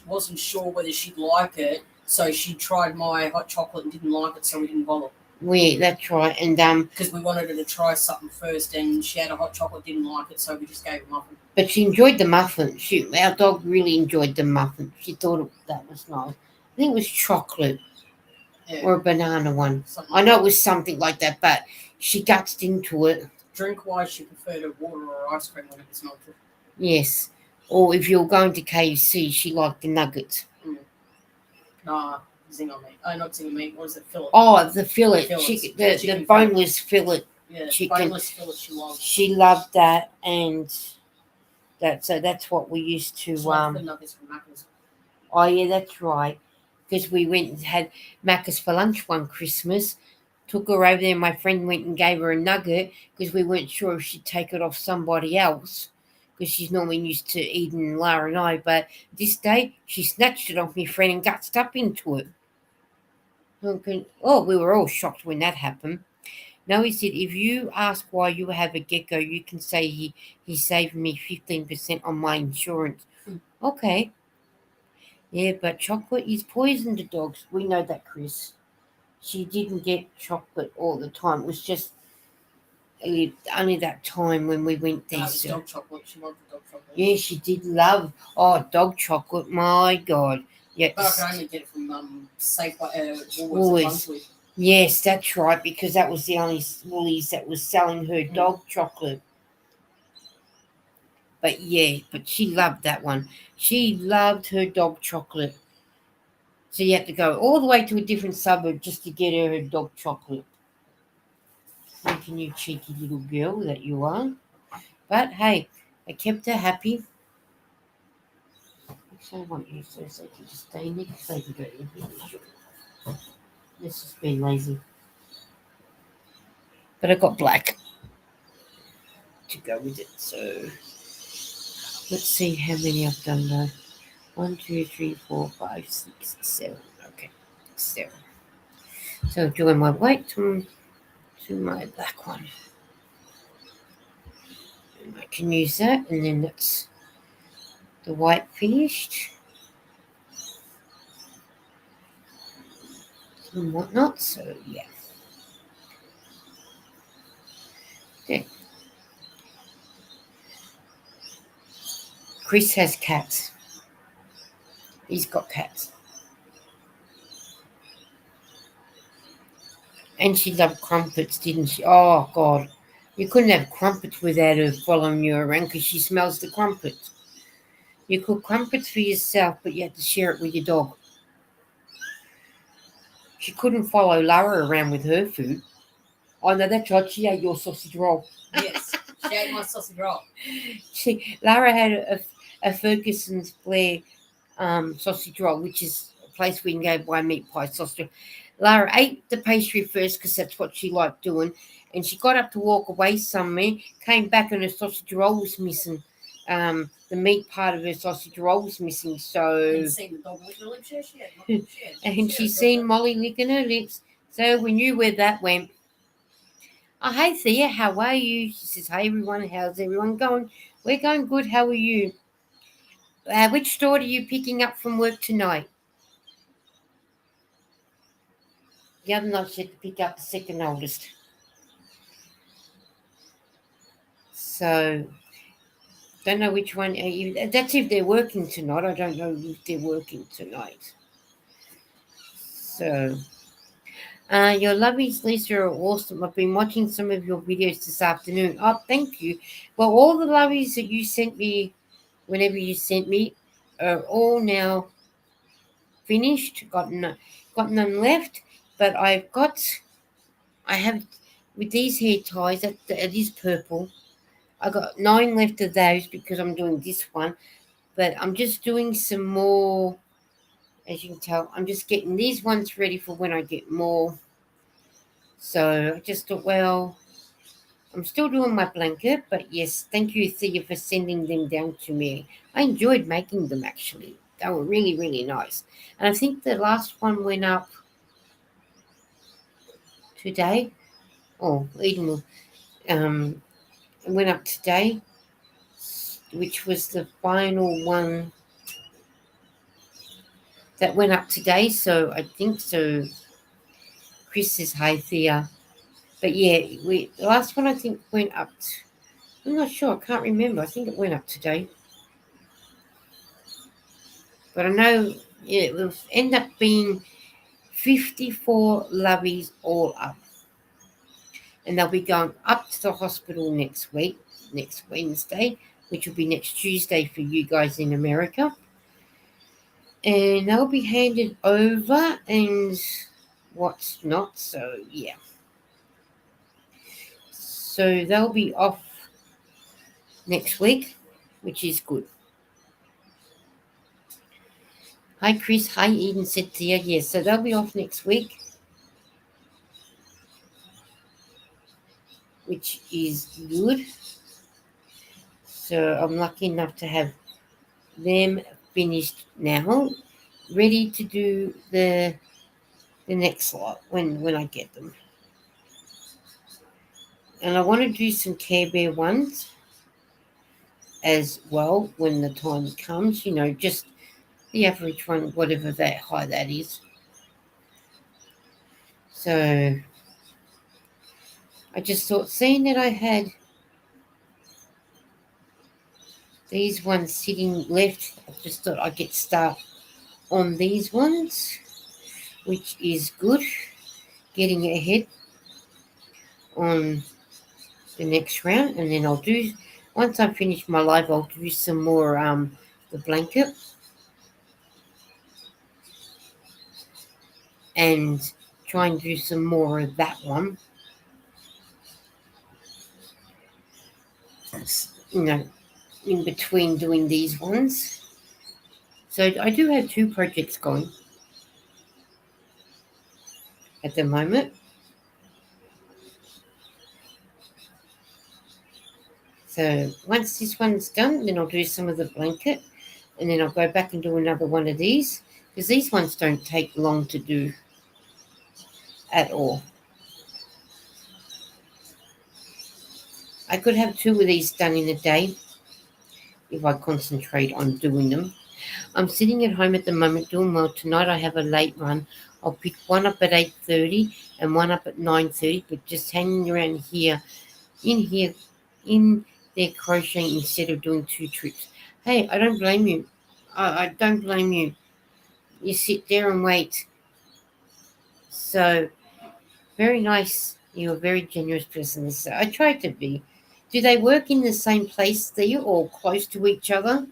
wasn't sure whether she'd like it, so she tried my hot chocolate and didn't like it, so we didn't bother. Yeah, that's right. And because we wanted her to try something first, and she had a hot chocolate, didn't like it, so we just gave her muffin. But she enjoyed the muffin. Our dog really enjoyed the muffin. She thought that was nice. I think it was chocolate or a banana one. I know it was something like that, but she gutsed into it. Drink-wise, she preferred water or ice cream when it was melted. Yes. Or if you're going to KFC, she liked the nuggets. Nah, zinger meat. Oh, not zinger meat. What is it? Fillet. Oh, the fillet. The boneless fillet. Yeah, chicken. Boneless fillet she loved. She loved that, and that's what we used to. She liked the nuggets from Macca's. Oh yeah, that's right. Because we went and had Macca's for lunch one Christmas. Took her over there. My friend went and gave her a nugget because we weren't sure if she'd take it off somebody else because she's normally used to eating Lara and I. But this day, she snatched it off my friend and gutsed up into it. Oh, we were all shocked when that happened. Now he said, if you ask why you have a gecko, you can say he saved me 15% on my insurance. Okay. Yeah, but chocolate is poison to dogs. We know that, Chris. She didn't get chocolate all the time. It was just only that time when we went there. No, dog chocolate. She loved dog chocolate. Yeah, she did love dog chocolate. My God. Yeah, but I could only get it from Safeway, Woolies. Yes, that's right, because that was the only Woolies that was selling her dog chocolate. But yeah, but she loved that one. She loved her dog chocolate. So you had to go all the way to a different suburb just to get her dog chocolate. Thinking you cheeky little girl that you are. But hey, I kept her happy. Actually, I want you so they can just stay next. They can go in here. Let's just be lazy. But I got black. to go with it. So let's see how many I've done though. 1, 2, 3, 4, 5, 6, 7. Okay, 7. So doing my white to my black one. And I can use that, and then that's the white finished. And whatnot, so yeah. There. Chris has cats. He's got cats. And she loved crumpets, didn't she? Oh, God. You couldn't have crumpets without her following you around because she smells the crumpets. You cook crumpets for yourself, but you had to share it with your dog. She couldn't follow Lara around with her food. Oh, no, that's right. She ate your sausage roll. Yes, she ate my sausage roll. Lara had a Ferguson's Flair sausage roll, which is a place we can go buy meat pie sausage. Lara ate the pastry first because that's what she liked doing, and she got up to walk away somewhere, came back and her sausage roll was missing. The meat part of her sausage roll was missing, so... And seen the dog lick her lips, and she's seen Molly licking her lips, so we knew where that went. Oh, hey Thea, how are you? She says, hey everyone, how's everyone going? We're going good, how are you? Which daughter are you picking up from work tonight? The other night she had to pick up the second oldest. So, don't know which one. That's if they're working tonight. I don't know if they're working tonight. So, your lovies, Lisa, are awesome. I've been watching some of your videos this afternoon. Oh, thank you. Well, all the lovies that you sent me, whenever you sent me, are all now finished. Got none left. But I have, with these hair ties, it is purple. I got 9 left of those because I'm doing this one. But I'm just doing some more, as you can tell. I'm just getting these ones ready for when I get more. So I just thought, well, I'm still doing my blanket, but yes, thank you, Thea, for sending them down to me. I enjoyed making them, actually. They were really, really nice. And I think the last one went up today. Oh, Eden went up today, which was the final one that went up today. So I think so. Chris says, hi, Thea. But yeah, the last one I think went up. I'm not sure. I can't remember. I think it went up today. But I know it will end up being 54 lovies all up. And they'll be going up to the hospital next week, next Wednesday, which will be next Tuesday for you guys in America. And they'll be handed over and what's not. So, yeah. So they'll be off next week, which is good. Hi, Chris. Hi, Eden, said Thea. Yes, so they'll be off next week, which is good. So I'm lucky enough to have them finished now, ready to do the next lot when I get them. And I want to do some Care Bear ones as well when the time comes, just the average one, whatever that high that is. So I just thought, seeing that I had these ones sitting left, I just thought I'd get start on these ones, which is good. Getting ahead on the next round, and then I'll do, once I finish my live, I'll do some more the blanket and try and do some more of that one, in between doing these ones. So I do have 2 projects going at the moment. So once this one's done, then I'll do some of the blanket, and then I'll go back and do another one of these, because these ones don't take long to do at all. I could have 2 of these done in a day if I concentrate on doing them. I'm sitting at home at the moment doing well. Tonight I have a late run. I'll pick one up at 8:30 and one up at 9:30, but just hanging around here, in there crocheting instead of doing 2 trips. Hey, I don't blame you. I don't blame you. You sit there and wait. So, very nice. You're a very generous person. So I try to be. Do they work in the same place there or close to each other?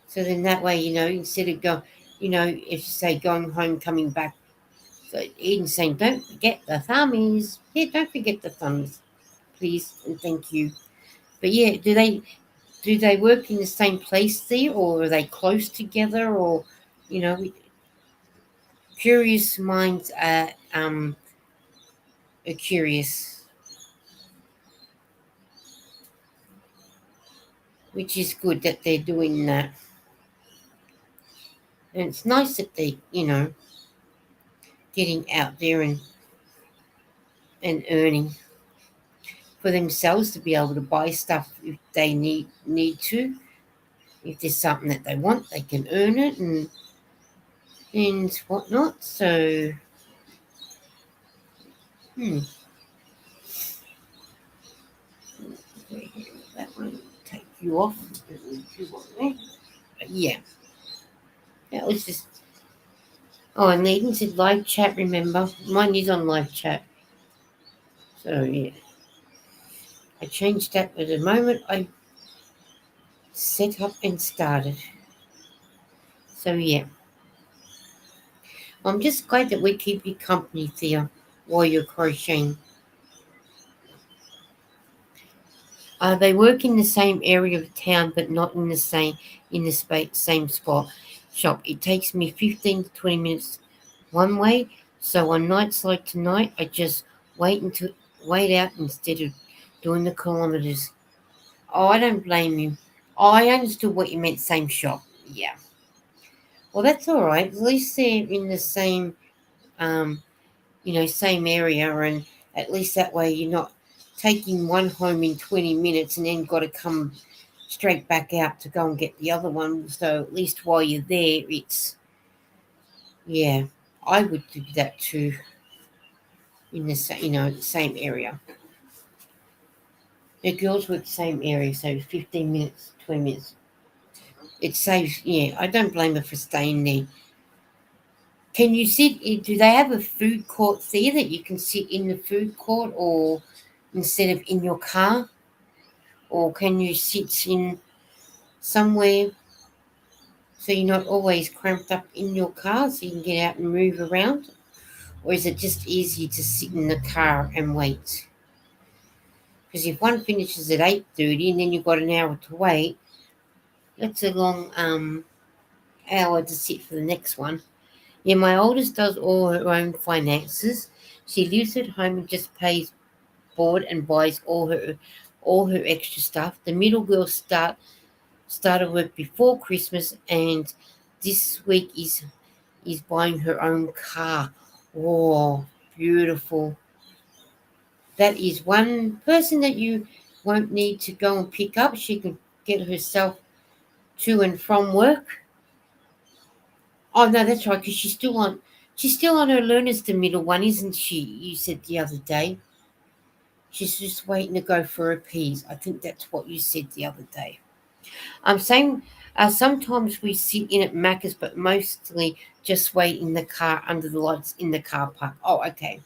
So then that way, instead of if you say going home, coming back, so Eden saying, don't forget the thummies. Yeah, don't forget the thumbs, please and thank you. But yeah, do they work in the same place there, or are they close together, or you know, curious minds are curious, which is good that they're doing that, and it's nice that they getting out there and earning for themselves to be able to buy stuff if they need to. If there's something that they want, they can earn it and whatnot. So, that one take you off. Yeah, that was just. Oh, and Eden said live chat. Remember, mine is on live chat. So yeah, I changed that at the moment I set up and started. So yeah, I'm just glad that we keep you company, Thea, while you're crocheting. They work in the same area of town, but not in the same spot shop. It takes me 15 to 20 minutes one way. So on nights like tonight, I just wait out instead of doing the kilometers. Oh, I don't blame you. Oh, I understood what you meant. Same shop. Yeah. Well, that's all right. At least they're in the um, same area, and at least that way you're not taking one home in 20 minutes and then got to come straight back out to go and get the other one. So at least while you're there, yeah, I would do that too in the same area. The girls work the same area, so 15 minutes, 20 minutes. It saves, yeah, I don't blame her for staying there. Can you sit? Do they have a food court there that you can sit in the food court, or instead of in your car, or can you sit in somewhere so you're not always cramped up in your car, so you can get out and move around, or is it just easier to sit in the car and wait? Because if one finishes at 8:30 and then you've got an hour to wait, that's a long hour to sit for the next one. Yeah, my oldest does all her own finances. She lives at home and just pays board and buys all her extra stuff. The middle girl started work before Christmas, and this week is buying her own car. Oh, beautiful. That is one person that you won't need to go and pick up. She can get herself to and from work. Oh no, that's right, because she's still on her learners, the middle one, isn't she? You said the other day. She's just waiting to go for her P's. I think that's what you said the other day. I'm saying sometimes we sit in at Macca's, but mostly just wait in the car under the lights in the car park. Oh, okay.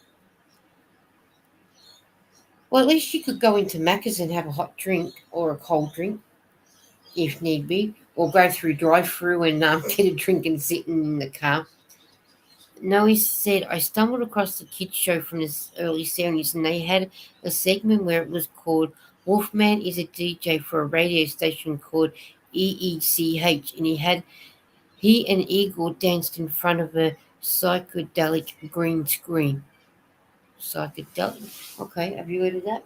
Well, at least you could go into Macca's and have a hot drink or a cold drink if need be, or go through drive-through and get a drink and sit in the car. Noe said, I stumbled across the kids show from the early 70s, and they had a segment where it was called Wolfman is a DJ for a radio station called EECH, and he and Eagle danced in front of a psychedelic green screen. Psychedelic. Okay, have you heard of that?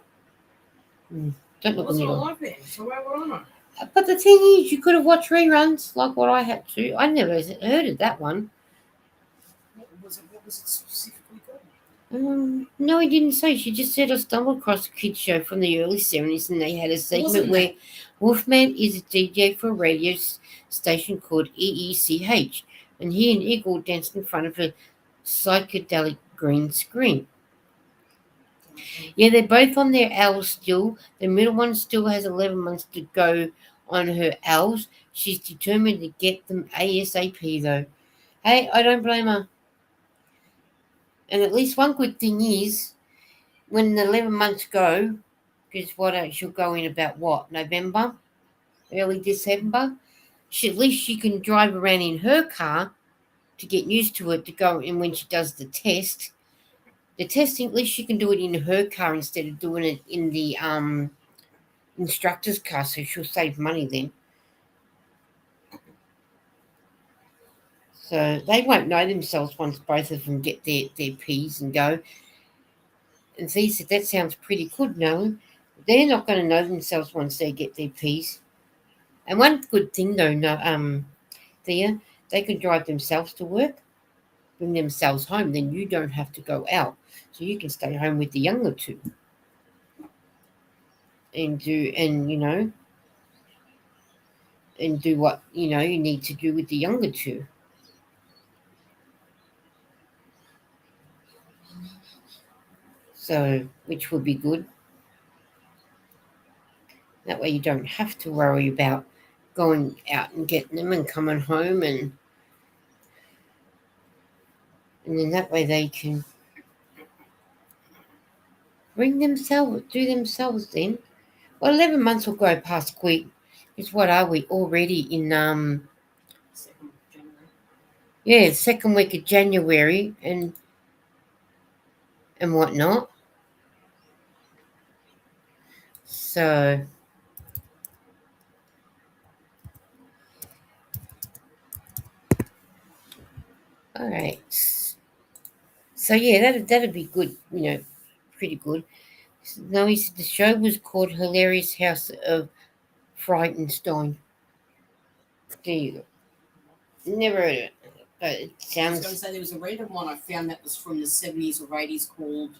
Don't look What's at it me. like then? So where would I know? But the thing is, you could have watched reruns like what I had to. I never heard of that one. What was it specifically called? No, he didn't say. She just said I stumbled across a kids show from the early 70s and they had a segment Wasn't where that? Wolfman is a DJ for a radio station called EECH, and he and Igor danced in front of a psychedelic green screen. Yeah, they're both on their L's still. The middle one still has 11 months to go on her L's. She's determined to get them ASAP, though. Hey, I don't blame her. And at least one good thing is, when the 11 months go, because she'll go in about what, November? Early December? At least she can drive around in her car to get used to it to go in when she does the test. The testing, at least she can do it in her car instead of doing it in the instructor's car, so she'll save money then. So they won't know themselves once both of them get their P's and go. And Z said, that sounds pretty good, no? They're not going to know themselves once they get their P's. And one good thing, though, Thea, they can drive themselves to work, bring themselves home, then you don't have to go out. So you can stay home with the younger two. And do what, you need to do with the younger two. So, which would be good. That way you don't have to worry about going out and getting them and coming home and then that way they can do themselves then. Well, 11 months will go past quick. It's what are we already in 2nd of January. Yeah, second week of January and whatnot. So all right. So yeah, that'd be good, pretty good. No, he said the show was called Hilarious House of Frightenstein. There you go. Never heard of it. But it I was sounds going to say there was a random one I found that was from the 70s or 80s called.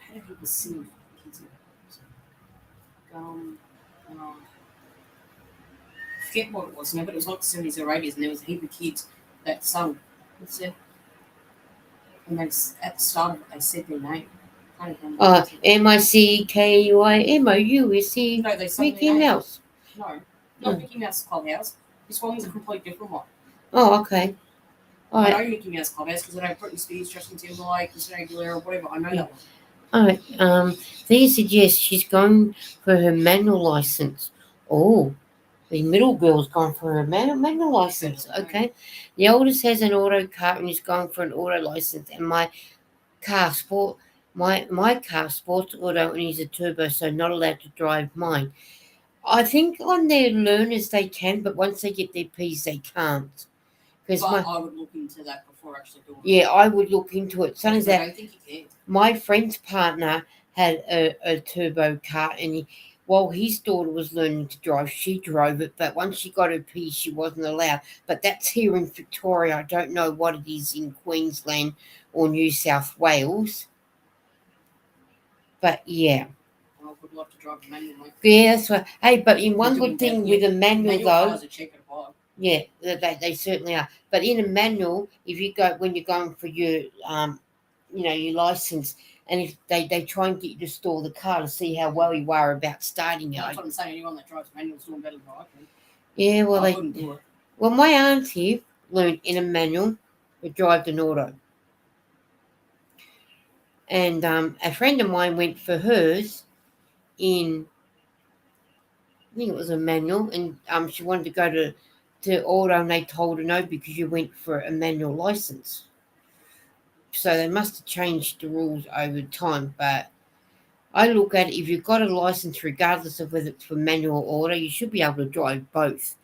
How did people sing kids? I forget what it was now, but it was like the 70s or 80s, and there was a heap of kids that sung. What's it? And then at the start of it, they said their name. MICKEYMOUSE No, they sang Mickey their name. Mouse. No, not Mickey Mouse Clubhouse. This one was a complete different one. Oh, okay. All I right. know Mickey Mouse Clubhouse because I know Britney Spears, Justin Timberlake, Christina Aguilera, whatever. I know Yeah. that one. All right. Thea said yes, she's going for her manual license. Oh, the middle girl's gone for her manual license. Okay. The oldest has an auto car and is going for an auto license. And my car sports auto and is a turbo, so not allowed to drive mine. I think on their learners they can, but once they get their P's they can't. But I would look into that before actually doing it. Yeah, I would look into it. I don't think you can. My friend's partner had a turbo car, and while his daughter was learning to drive, she drove it. But once she got her P, she wasn't allowed. But that's here in Victoria. I don't know what it is in Queensland or New South Wales. But yeah. I would love to drive a manual. Yeah, that's right. Hey, but in one good thing with a manual though. Cars are cheaper to buy. Yeah, they certainly are. But in a manual, if you go when you're going for your your license, and if they try and get you to store the car to see how well you are about starting it. That's what I'm saying. Anyone that drives manual is doing better than I can. Yeah, well I couldn't do it. Well, my aunt here learned in a manual, but drive an auto. And a friend of mine went for hers in, I think it was a manual, and she wanted to go to auto, and they told her no because you went for a manual license. So they must have changed the rules over time. But I look at it, if you've got a license, regardless of whether it's for manual or auto, you should be able to drive both.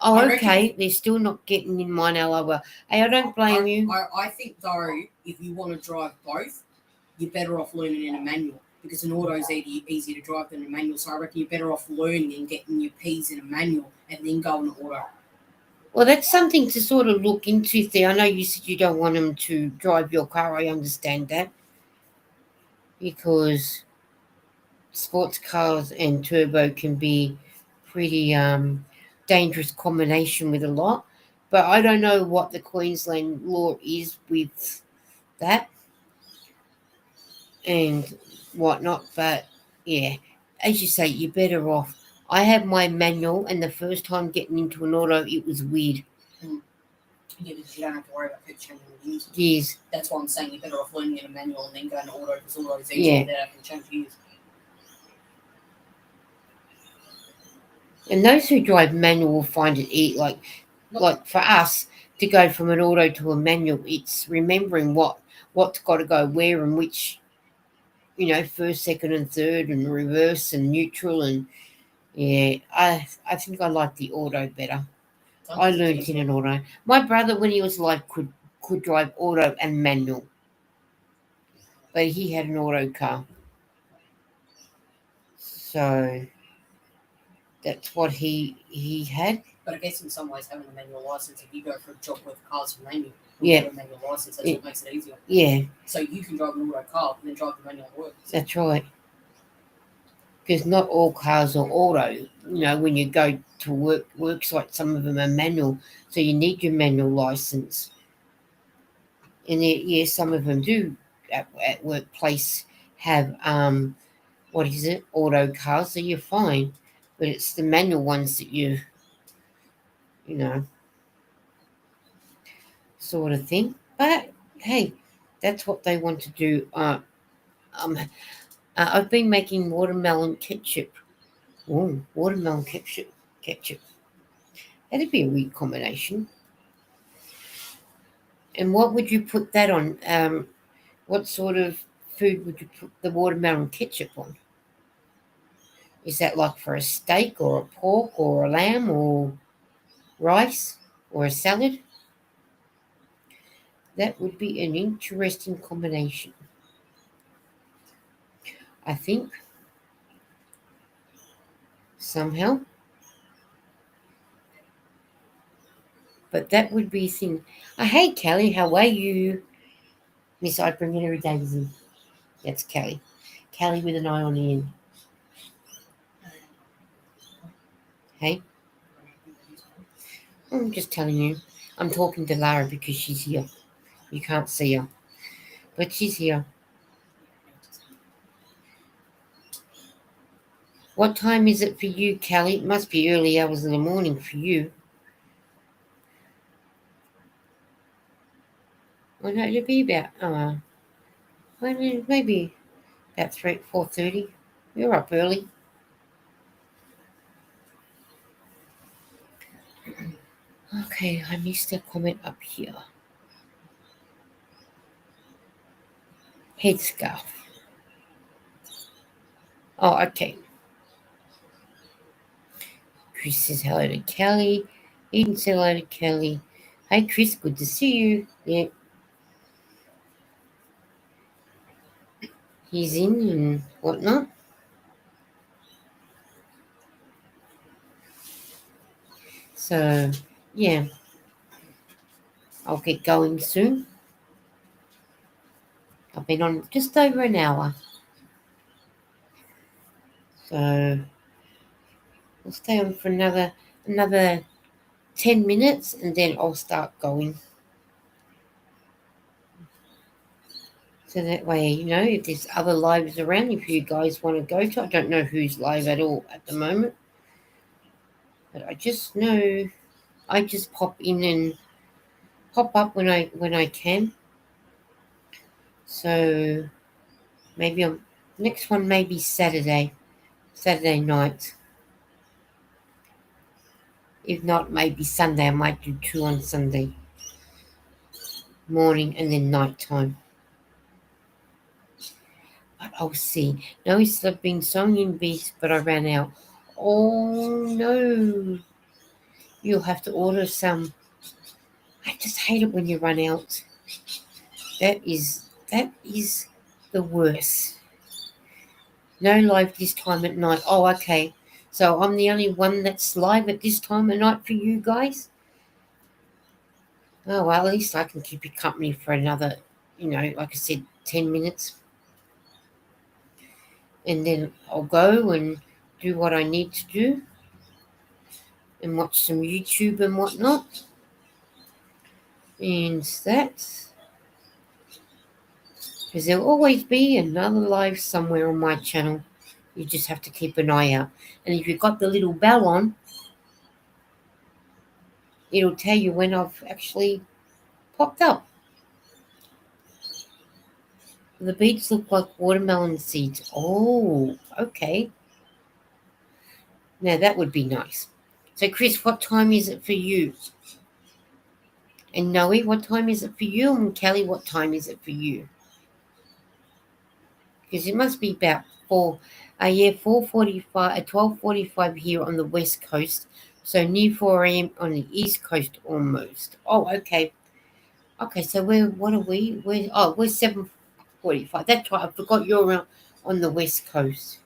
Oh, I reckon- okay. They're still not getting in mine, however. Hey, I don't blame you. I think though, if you want to drive both, you're better off learning in a manual because an auto is easier to drive than a manual. So I reckon you're better off learning and getting your P's in a manual and then going to auto. Well, that's something to sort of look into there. I know you said you don't want them to drive your car. I understand that. Because sports cars and turbo can be pretty dangerous combination with a lot. But I don't know what the Queensland law is with that and whatnot. But yeah, as you say, you're better off. I have my manual, and the first time getting into an auto, it was weird. Yeah, because you don't have to worry about keep changing the gears. Yes. That's why I'm saying you're better off learning in a manual and then going to auto because auto is easier than I can change gears. And those who drive manual will find it like for us to go from an auto to a manual, it's remembering what's got to go where and which, first, second, and third, and reverse and neutral, and yeah, I think I like the auto better. I learned in an auto. My brother, when he was alive, could drive auto and manual, but he had an auto car, so that's what he had. But I guess in some ways having a manual license, if you go for a job with cars from manual, Yeah. a manual license, that's what makes it easier. Yeah, So you can drive an auto car and then drive the manual work. that's right. Because not all cars are auto. When you go to work site, some of them are manual, so you need your manual license. And some of them do at workplace have what is it, auto cars, so you're fine. But it's the manual ones that you know, sort of thing. But hey, that's what they want to do. I've been making watermelon ketchup. Oh, watermelon ketchup. That'd be a weird combination. And what would you put that on? What sort of food would you put the watermelon ketchup on? Is that like for a steak or a pork or a lamb or rice or a salad? That would be an interesting combination, I think, somehow. But that would be a thing. Hey, Kelly, how are you? Miss, I bring it every day with me. That's Kelly. Kelly with an eye on the end. Hey? I'm just telling you. I'm talking to Lara because she's here. You can't see her. But she's here. What time is it for you, Kelly? It must be early hours of the morning for you. Well, no, it'll be about, maybe about 4:30. You're up early. Okay, I missed a comment up here. Headscarf. Oh, okay. Chris says hello to Kelly. Eden said hello to Kelly. Hey, Chris, good to see you. Yeah. He's in and whatnot. So, yeah. I'll get going soon. I've been on just over an hour. So, I'll stay on for another 10 minutes and then I'll start going. So that way, if there's other lives around, if you guys want to go to, I don't know who's live at all at the moment. But I just know I just pop in and pop up when I can. So maybe next one may be Saturday night. If not, maybe Sunday. I might do 2 on Sunday morning and then night time. But I'll see. No, I've been sewing in beads, but I ran out. Oh no! you'll have to order some. I just hate it when you run out. That is the worst. No live this time at night. Oh, okay. So I'm the only one that's live at this time of night for you guys. Oh, well, at least I can keep you company for another, like I said, 10 minutes, and then I'll go and do what I need to do and watch some YouTube and whatnot. And that's because there'll always be another live somewhere on my channel. You just have to keep an eye out. And if you've got the little bell on, it'll tell you when I've actually popped up. The beads look like watermelon seeds. Oh, okay. Now that would be nice. So, Chris, what time is it for you? And Noe, what time is it for you? And Kelly, what time is it for you? Because it must be about 4:45, 12:45 here on the west coast. So near 4 a.m. on the east coast almost. Oh, okay. Okay, so what are we? We're 7:45. That's right. I forgot you're on the west coast.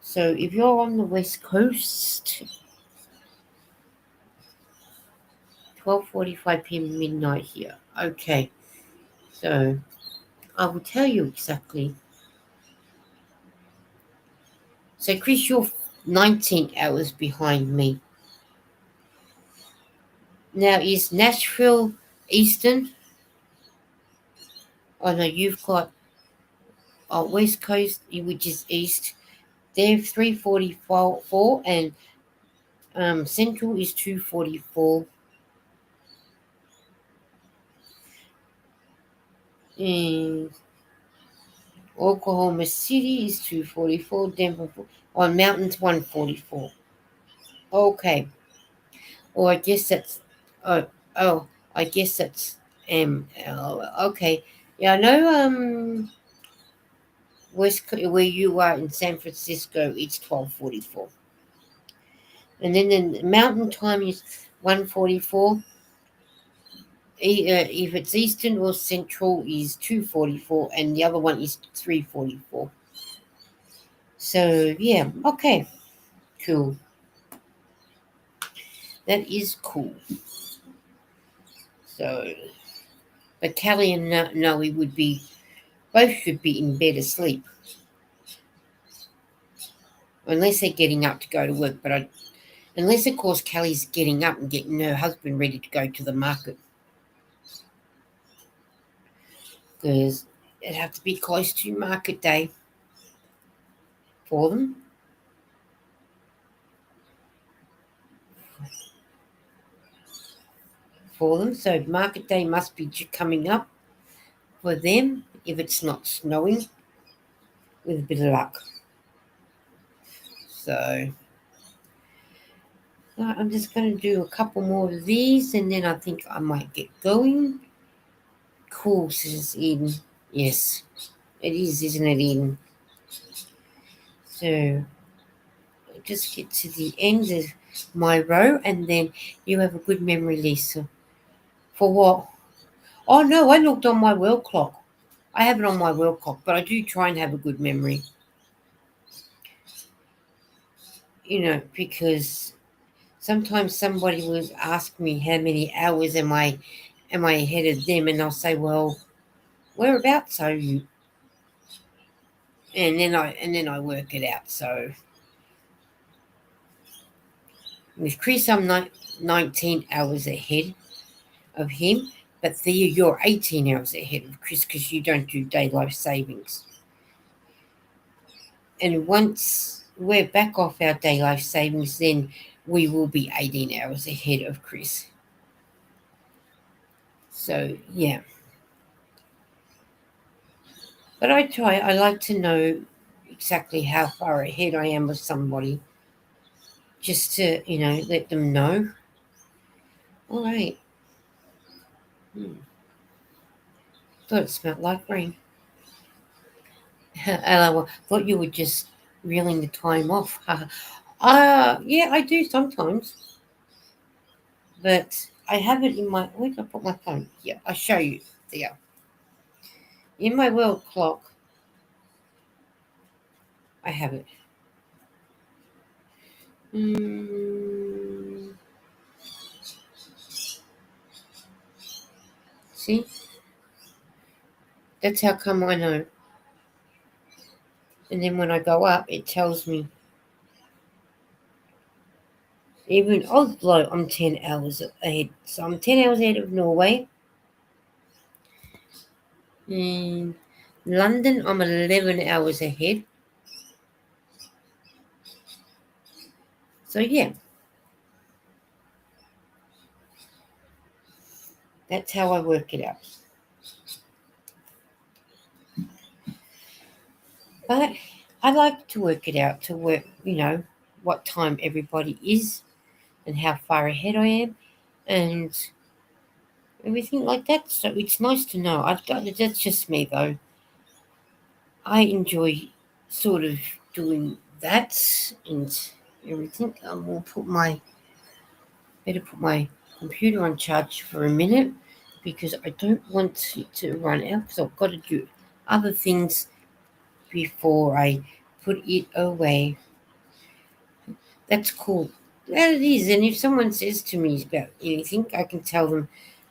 So if you're on the west coast, 12:45 p.m. midnight here. Okay. So I will tell you exactly. So Chris, you're 19 hours behind me. Now is Nashville Eastern? Oh no, you've got West Coast, which is East. They're 3:44, and Central is 2:44. And Oklahoma City is 2:44. Denver on Mountains 1:44. Okay. Or I guess that's I guess that's okay. Yeah, I know where you are in San Francisco, it's 12:44. And then the mountain time is 1:44. If it's eastern or central is 2:44, and the other one is 3:44. So yeah, okay, cool. That is cool. So, but Callie and Noe would be both should be in bed asleep, unless they're getting up to go to work. But unless of course Callie's getting up and getting her husband ready to go to the market, because it'd have to be close to market day for them. So market day must be coming up for them if it's not snowing, with a bit of luck. So I'm just going to do a couple more of these, and then I think I might get going. Cool, says Eden. Yes, it is, isn't it, Eden? So I'll just get to the end of my row, and then you have a good memory, Lisa. For what? Oh no, I looked on my world clock. I have it on my world clock, but I do try and have a good memory. Because sometimes somebody will ask me how many hours am I ahead of them, and I'll say, well, whereabouts are you? And then I work it out. So with Chris, I'm 19 hours ahead of him, but Thea, you're 18 hours ahead of Chris because you don't do daylight savings. And once we're back off our daylight savings, then we will be 18 hours ahead of Chris. So yeah. But I like to know exactly how far ahead I am of somebody, just to, let them know. All right. Thought it smelled like rain. I thought you were just reeling the time off. Yeah, I do sometimes. But I have it in my. Where did I put my phone? Yeah, I'll show you there. In my world clock, I have it. Mm, see, that's how come I know. And then when I go up, it tells me. Even Oslo, I'm 10 hours ahead. So I'm 10 hours ahead of Norway. In London, I'm 11 hours ahead. So yeah, that's how I work it out. But I like to work it out to work, what time everybody is and how far ahead I am and everything like that. So it's nice to know. That's just me though. I enjoy sort of doing that and everything. We'll better put my computer on charge for a minute because I don't want it to run out because I've got to do other things before I put it away. That's cool. That it is. And if someone says to me about anything, I can tell them,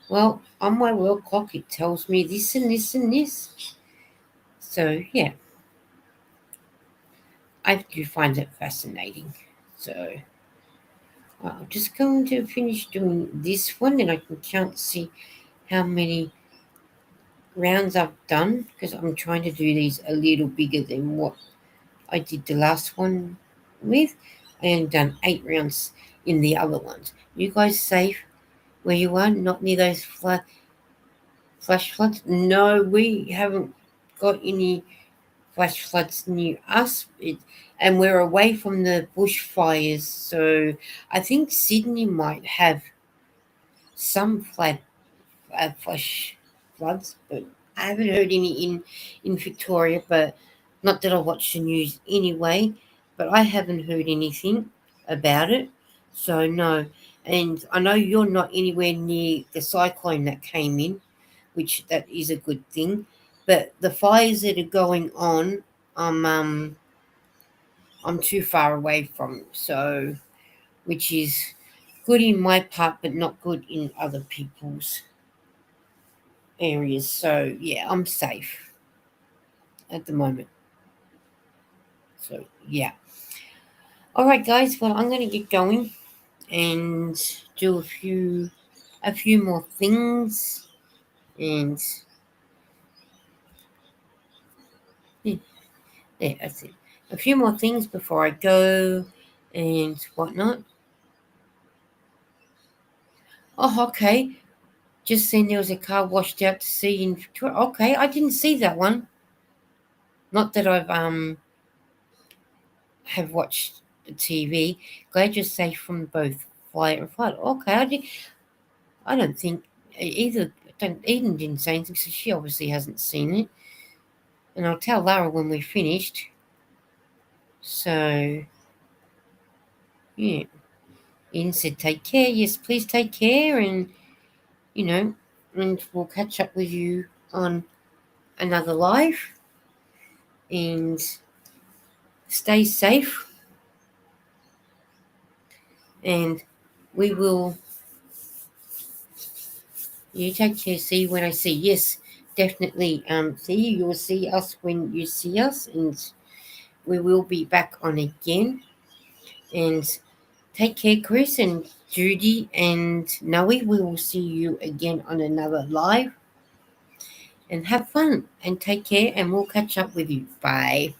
well, on my world clock, it tells me this and this and this. So, yeah, I do find it fascinating. So, I'm just going to finish doing this one and I can count, see how many rounds I've done because I'm trying to do these a little bigger than what I did the last one with. I only done 8 rounds in the other ones. You guys safe where you are? Not near those flash floods? No, we haven't got any flash floods near us. And we're away from the bushfires. So I think Sydney might have some flash floods, but I haven't heard any in Victoria. But not that I watch the news anyway. But I haven't heard anything about it, so no. And I know you're not anywhere near the cyclone that came in, which that is a good thing. But the fires that are going on, I'm too far away from, so which is good in my part, but not good in other people's areas. So yeah, I'm safe at the moment. So yeah. All right, guys. Well, I'm going to get going and do a few more things, and yeah, yeah, that's it. A few more things before I go and whatnot. Oh, okay. Just seen there was a car washed out to sea in Victoria. Okay, I didn't see that one. Not that I've have watched the TV. Glad you're safe from both flight and flood. Okay, I don't think either. Eden didn't say anything, so she obviously hasn't seen it. And I'll tell Lara when we're finished. So yeah, Ian said, "Take care." Yes, please take care, and you know, and we'll catch up with you on another live. And stay safe, and we will. You take care. See you when I see. Yes, definitely. See you. You'll see us when you see us, and we will be back on again. And take care, Chris and Judy and Noe. We will see you again on another live. And have fun and take care. And we'll catch up with you. Bye.